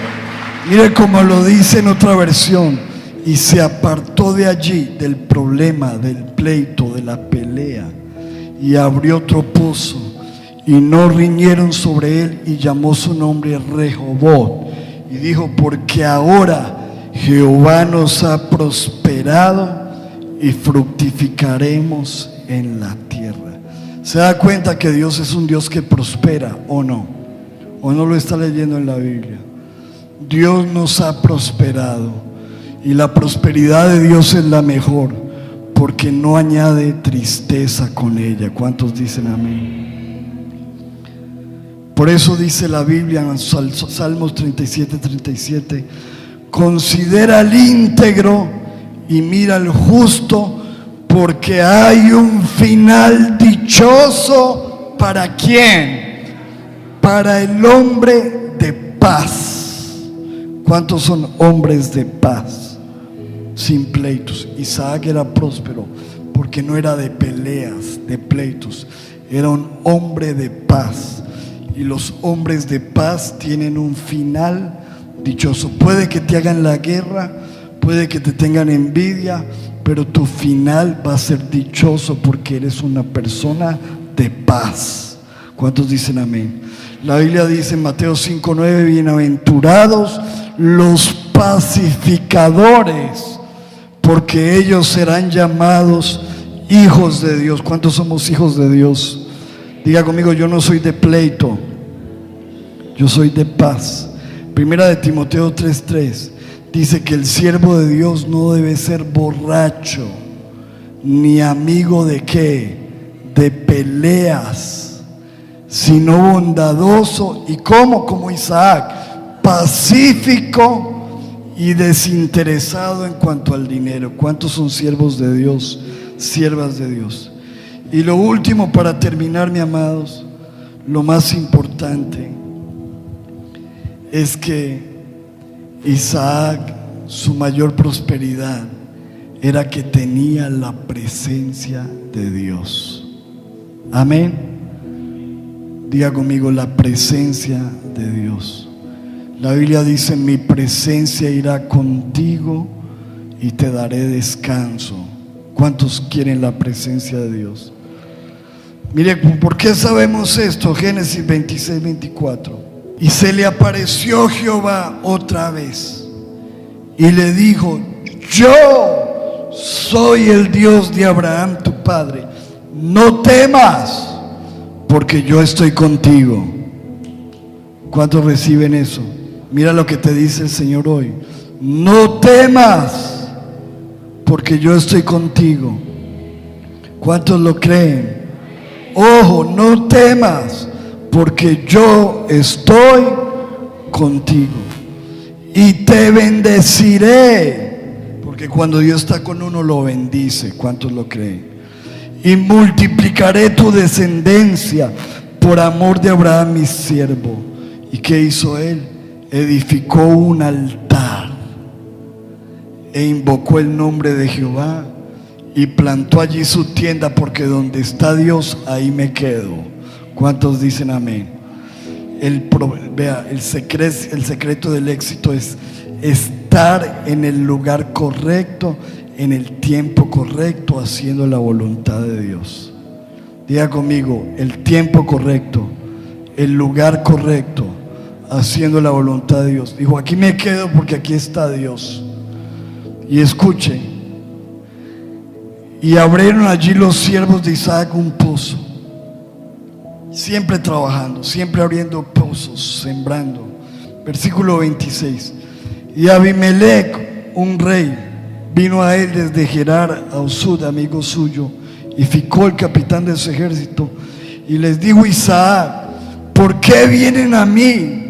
como lo dice en otra versión. Y se apartó de allí, del problema, del pleito, de la pelea, y abrió otro pozo, y no riñeron sobre él, y llamó su nombre Rehoboth, y dijo, porque ahora Jehová nos ha prosperado y fructificaremos en la tierra. ¿Se da cuenta que Dios es un Dios que prospera o no? ¿O no lo está leyendo en la Biblia? Dios nos ha prosperado, y la prosperidad de Dios es la mejor, porque no añade tristeza con ella. ¿Cuántos dicen amén? Por eso dice la Biblia en Salmos 37:37, considera al íntegro y mira al justo, porque hay un final dichoso. ¿Para quién? Para el hombre de paz. ¿Cuántos son hombres de paz? Sin pleitos. Isaac era próspero porque no era de peleas, de pleitos. Era un hombre de paz. Y los hombres de paz tienen un final dichoso. Puede que te hagan la guerra, puede que te tengan envidia, pero tu final va a ser dichoso porque eres una persona de paz. ¿Cuántos dicen amén? La Biblia dice en Mateo 5:9, bienaventurados los pacificadores, porque ellos serán llamados hijos de Dios. ¿Cuántos somos hijos de Dios? Diga conmigo, yo no soy de pleito, yo soy de paz. Primera de Timoteo 3:3 dice que el siervo de Dios no debe ser borracho, ni amigo de ¿qué? De peleas, sino bondadoso y como Isaac, pacífico y desinteresado en cuanto al dinero. ¿Cuántos son siervos de Dios, siervas de Dios? Y lo último, para terminar, mis amados, lo más importante es que Isaac, su mayor prosperidad era que tenía la presencia de Dios. Amén. Diga conmigo, la presencia de Dios. La Biblia dice, mi presencia irá contigo y te daré descanso. ¿Cuántos quieren la presencia de Dios? Mire, ¿por qué sabemos esto? Génesis 26:24. Y se le apareció Jehová otra vez y le dijo, yo soy el Dios de Abraham tu padre, no temas, porque yo estoy contigo. ¿Cuántos reciben eso? Mira lo que te dice el Señor hoy. No temas, porque yo estoy contigo. ¿Cuántos lo creen? Ojo, no temas, porque yo estoy contigo. Y te bendeciré, porque cuando Dios está con uno lo bendice. ¿Cuántos lo creen? Y multiplicaré tu descendencia por amor de Abraham mi siervo. ¿Y qué hizo él? Edificó un altar e invocó el nombre de Jehová y plantó allí su tienda, porque donde está Dios, ahí me quedo. ¿Cuántos dicen amén? Vea, el secreto del éxito es estar en el lugar correcto, en el tiempo correcto, haciendo la voluntad de Dios. Diga conmigo, el tiempo correcto, el lugar correcto, haciendo la voluntad de Dios. Dijo, aquí me quedo porque aquí está Dios. Y escuchen, Y abrieron allí los siervos de Isaac un pozo, siempre trabajando, siempre abriendo pozos, sembrando. Versículo 26. Y Abimelech, un rey, vino a él desde Gerar a Usud, amigo suyo, y Ficol, capitán de su ejército, y les dijo Isaac: ¿por qué vienen a mí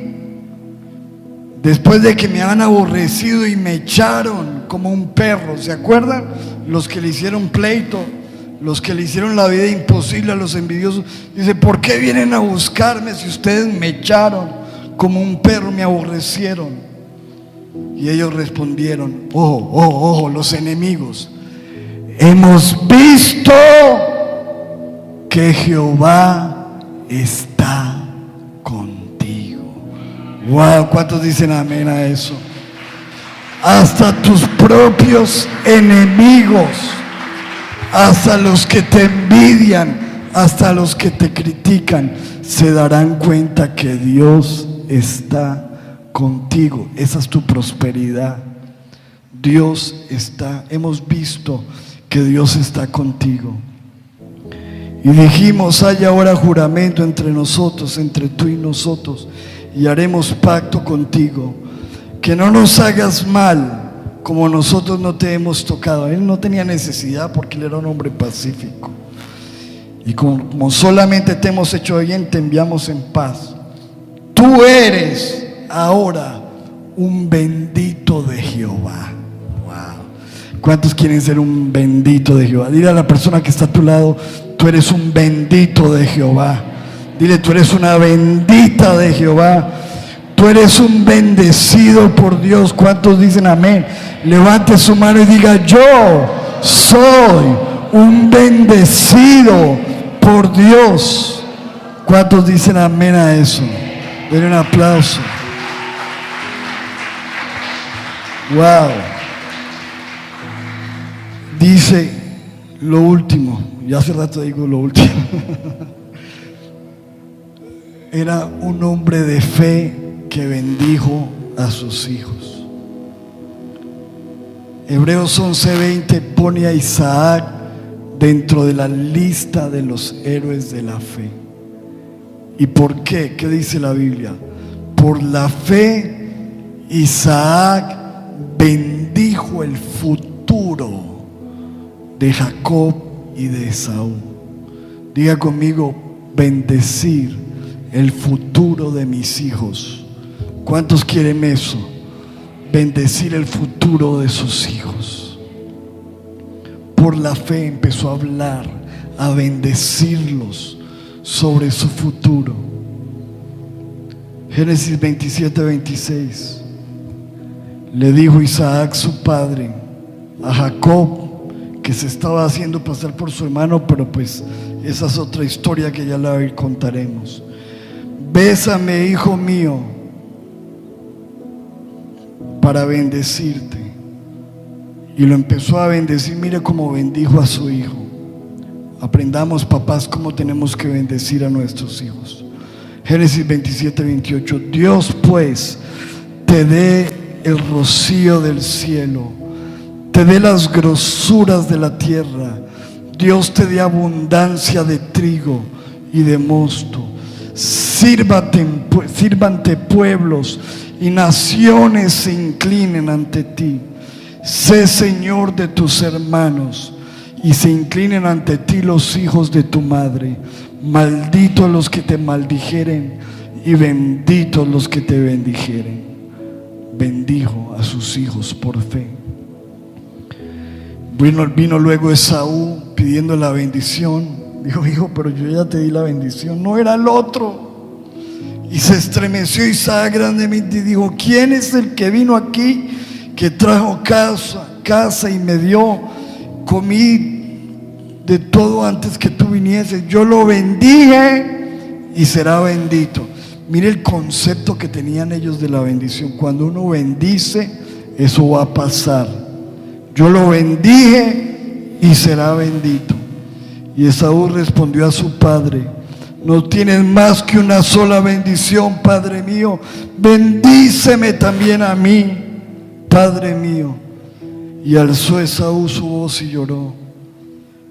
después de que me han aborrecido y me echaron como un perro? ¿Se acuerdan? Los que le hicieron pleito, los que le hicieron la vida imposible a los envidiosos. Dice: ¿por qué vienen a buscarme si ustedes me echaron como un perro, me aborrecieron? Y ellos respondieron: ojo, los enemigos, hemos visto que Jehová está contigo. Wow, ¿cuántos dicen amén a eso? Hasta tus propios enemigos, hasta los que te envidian, hasta los que te critican, se darán cuenta que Dios está contigo. Esa es tu prosperidad. Dios está, hemos visto que Dios está contigo. Y dijimos: haya ahora juramento entre nosotros, entre tú y nosotros, y haremos pacto contigo, que no nos hagas mal como nosotros no te hemos tocado. Él no tenía necesidad porque él era un hombre pacífico. Y como solamente te hemos hecho bien, te enviamos en paz. Tú eres ahora un bendito de Jehová. Wow. ¿Cuántos quieren ser un bendito de Jehová? Dile a la persona que está a tu lado: tú eres un bendito de Jehová. Dile: tú eres una bendita de Jehová. Tú eres un bendecido por Dios. ¿Cuántos dicen amén? Levante su mano y diga: yo soy un bendecido por Dios. ¿Cuántos dicen amén a eso? Denle un aplauso. Wow. Dice lo último. Ya hace rato digo lo último. Era un hombre de fe que bendijo a sus hijos. Hebreos 11:20 pone a Isaac dentro de la lista de los héroes de la fe. ¿Y por qué? ¿Qué dice la Biblia? Por la fe Isaac bendijo el futuro de Jacob y de Esaú. Diga conmigo: bendecir el futuro de mis hijos. ¿Cuántos quieren eso? Bendecir el futuro de sus hijos. Por la fe empezó a hablar, a bendecirlos sobre su futuro. Génesis 27:26. Le dijo Isaac su padre a Jacob, que se estaba haciendo pasar por su hermano, pero pues esa es otra historia que ya la contaremos: bésame, hijo mío, para bendecirte. Y lo empezó a bendecir. Mire cómo bendijo a su hijo. Aprendamos, papás, cómo tenemos que bendecir a nuestros hijos. Génesis 27:28. Dios pues te dé el rocío del cielo, te dé las grosuras de la tierra. Dios te dé abundancia de trigo y de mosto. Sírvante pueblos y naciones se inclinen ante ti. Sé Señor de tus hermanos y se inclinen ante ti los hijos de tu madre. Malditos los que te maldijeren y benditos los que te bendijeren. Bendijo a sus hijos por fe. Vino luego Esaú pidiendo la bendición. Dijo: hijo, pero yo ya te di la bendición. No, era el otro. Y se estremeció Isaac grandemente y dijo: ¿quién es el que vino aquí, que trajo casa y me dio? Comí de todo antes que tú vinieses. Yo lo bendije y será bendito. Mire el concepto que tenían ellos de la bendición. Cuando uno bendice, eso va a pasar. Yo lo bendije y será bendito. Y Esaú respondió a su padre: no tienes más que una sola bendición, padre mío. Bendíceme también a mí, padre mío. Y alzó Esaú su voz y lloró.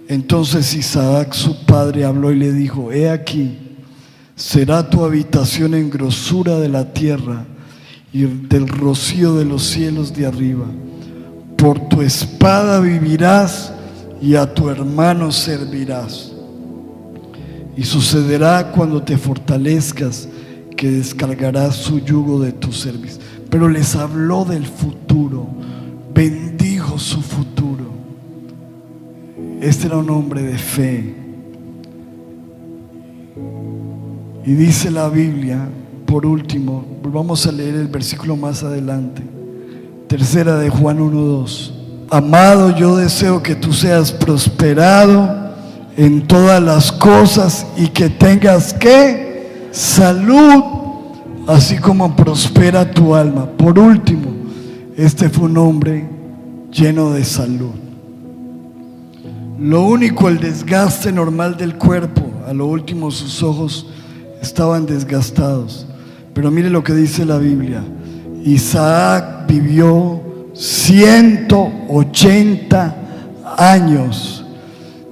Entonces Isaac su padre habló y le dijo: he aquí, será tu habitación en grosura de la tierra y del rocío de los cielos de arriba. Por tu espada vivirás y a tu hermano servirás. Y sucederá cuando te fortalezcas que descargarás su yugo de tu servicio. Pero les habló del futuro, bendijo su futuro. Este era un hombre de fe. Y dice la Biblia, por último, vamos a leer el versículo más adelante, tercera de Juan 1:2. Amado, yo deseo que tú seas prosperado en todas las cosas y que tengas ¿qué? Salud, así como prospera tu alma. Por último, este fue un hombre lleno de salud. Lo único, el desgaste normal del cuerpo, a lo último sus ojos estaban desgastados. Pero mire lo que dice la Biblia: Isaac vivió 180 años.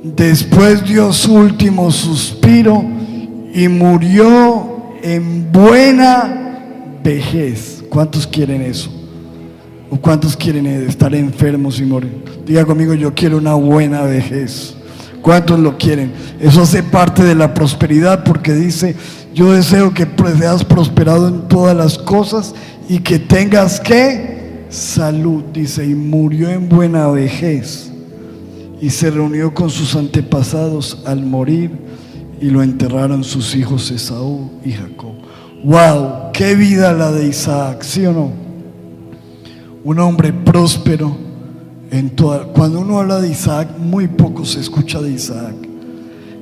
Después dio su último suspiro y murió en buena vejez. ¿Cuántos quieren eso? ¿O cuántos quieren estar enfermos y morir? Diga conmigo: yo quiero una buena vejez. ¿Cuántos lo quieren? Eso hace parte de la prosperidad, porque dice: yo deseo que seas prosperado en todas las cosas y que tengas ¿qué? Salud. Dice: y murió en buena vejez y se reunió con sus antepasados al morir, y lo enterraron sus hijos Esaú y Jacob. ¡Wow! ¡Qué vida la de Isaac! ¿Sí o no? Un hombre próspero en toda. Cuando uno habla de Isaac, muy poco se escucha de Isaac.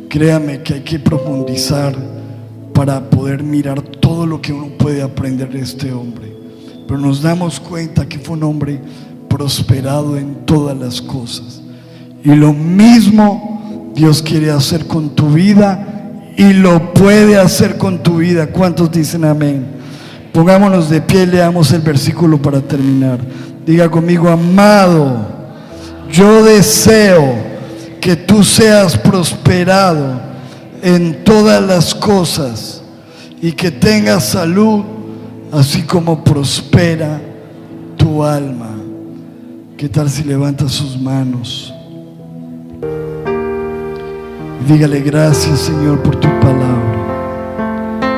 Créame que hay que profundizar para poder mirar todo lo que uno puede aprender de este hombre. Pero nos damos cuenta que fue un hombre prosperado en todas las cosas. Y lo mismo Dios quiere hacer con tu vida, y lo puede hacer con tu vida. ¿Cuántos dicen amén? Pongámonos de pie y leamos el versículo para terminar. Diga conmigo: amado, yo deseo que tú seas prosperado en todas las cosas y que tengas salud, así como prospera tu alma. ¿Qué tal si levantas sus manos? Dígale: gracias, Señor, por tu palabra.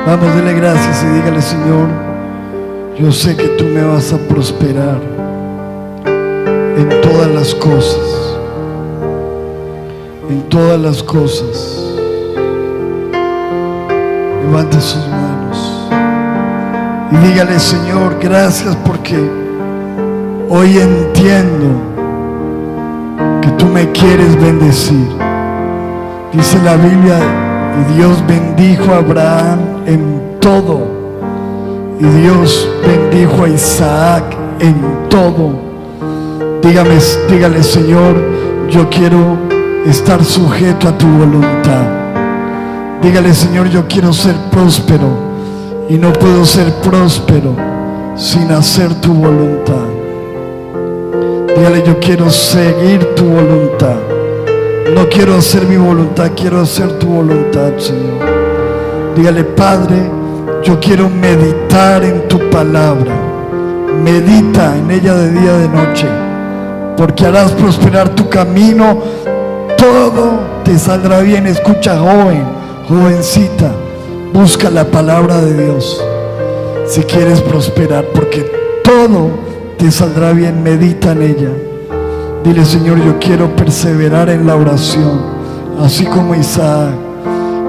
Vamos, dele gracias y dígale: Señor, yo sé que tú me vas a prosperar en todas las cosas, en todas las cosas. Levante sus manos y dígale: Señor, gracias, porque hoy entiendo que tú me quieres bendecir. Dice la Biblia: y Dios bendijo a Abraham en todo, y Dios bendijo a Isaac en todo. Dígale: Señor, yo quiero estar sujeto a tu voluntad. Dígale: Señor, yo quiero ser próspero, y no puedo ser próspero sin hacer tu voluntad. Dígale: yo quiero seguir tu voluntad. No quiero hacer mi voluntad, quiero hacer tu voluntad, Señor. Dígale: Padre, yo quiero meditar en tu palabra. Medita en ella de día y de noche, porque harás prosperar tu camino. Todo te saldrá bien. Escucha, joven, jovencita, busca la palabra de Dios si quieres prosperar, porque todo te saldrá bien. Medita en ella. Dile: Señor, yo quiero perseverar en la oración, así como Isaac,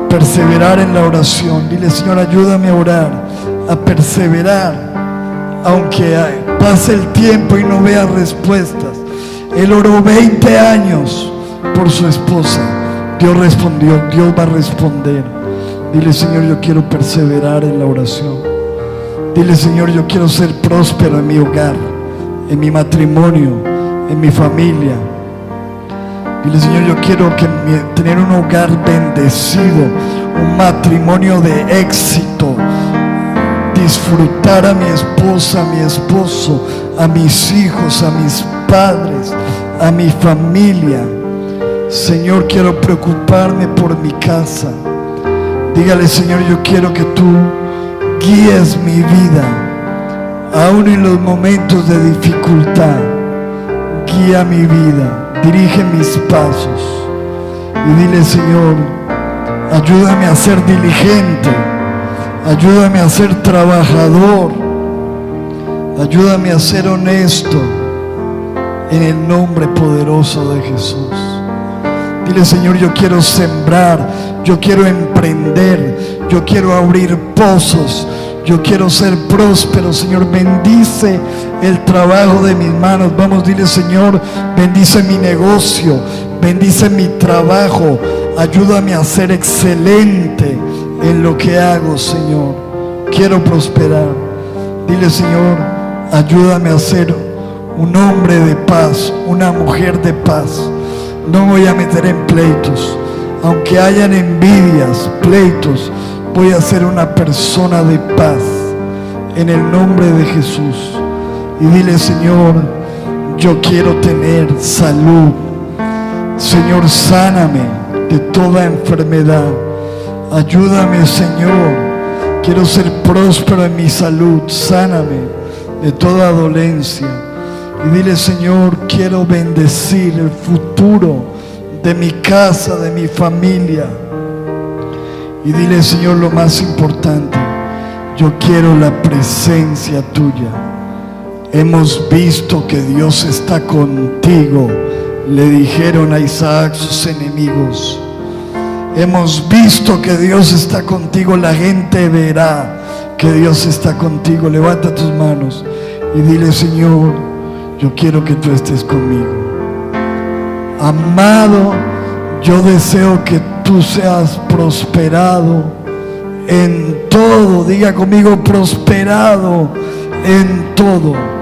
perseverar en la oración. Dile: Señor, ayúdame a orar, a perseverar, aunque pase el tiempo y no vea respuestas. Él oró 20 años por su esposa. Dios respondió, Dios va a responder. Dile: Señor, yo quiero perseverar en la oración. Dile: Señor, yo quiero ser próspero en mi hogar, en mi matrimonio, en mi familia. Dile: Señor, yo quiero tener un hogar bendecido, un matrimonio de éxito, disfrutar a mi esposa, a mi esposo, a mis hijos, a mis padres, a mi familia. Señor, quiero preocuparme por mi casa. Dígale, Señor, yo quiero que tú guíes mi vida, aún en los momentos de dificultad. Guía mi vida, dirige mis pasos. Y dile, Señor, ayúdame a ser diligente, ayúdame a ser trabajador, ayúdame a ser honesto, en el nombre poderoso de Jesús. Dile, Señor, yo quiero sembrar, yo quiero emprender, yo quiero abrir pozos, yo quiero ser próspero. Señor, bendice el trabajo de mis manos. Vamos, dile, Señor, bendice mi negocio, bendice mi trabajo, ayúdame a ser excelente en lo que hago, Señor. Quiero prosperar. Dile, Señor, ayúdame a ser un hombre de paz, una mujer de paz. No me voy a meter en pleitos, aunque hayan envidias, pleitos, voy a ser una persona de paz en el nombre de Jesús. Y dile, Señor, yo quiero tener salud. Señor, sáname de toda enfermedad. Ayúdame, Señor. Quiero ser próspero en mi salud. Sáname de toda dolencia. Y dile, Señor, quiero bendecir el futuro de mi casa, de mi familia. Y dile, Señor, lo más importante, yo quiero la presencia tuya. Hemos visto que Dios está contigo, le dijeron a Isaac sus enemigos. Hemos visto que Dios está contigo, la gente verá que Dios está contigo. Levanta tus manos y dile, Señor, yo quiero que tú estés conmigo. Amado, yo deseo que tú seas prosperado en todo. Diga conmigo, prosperado en todo.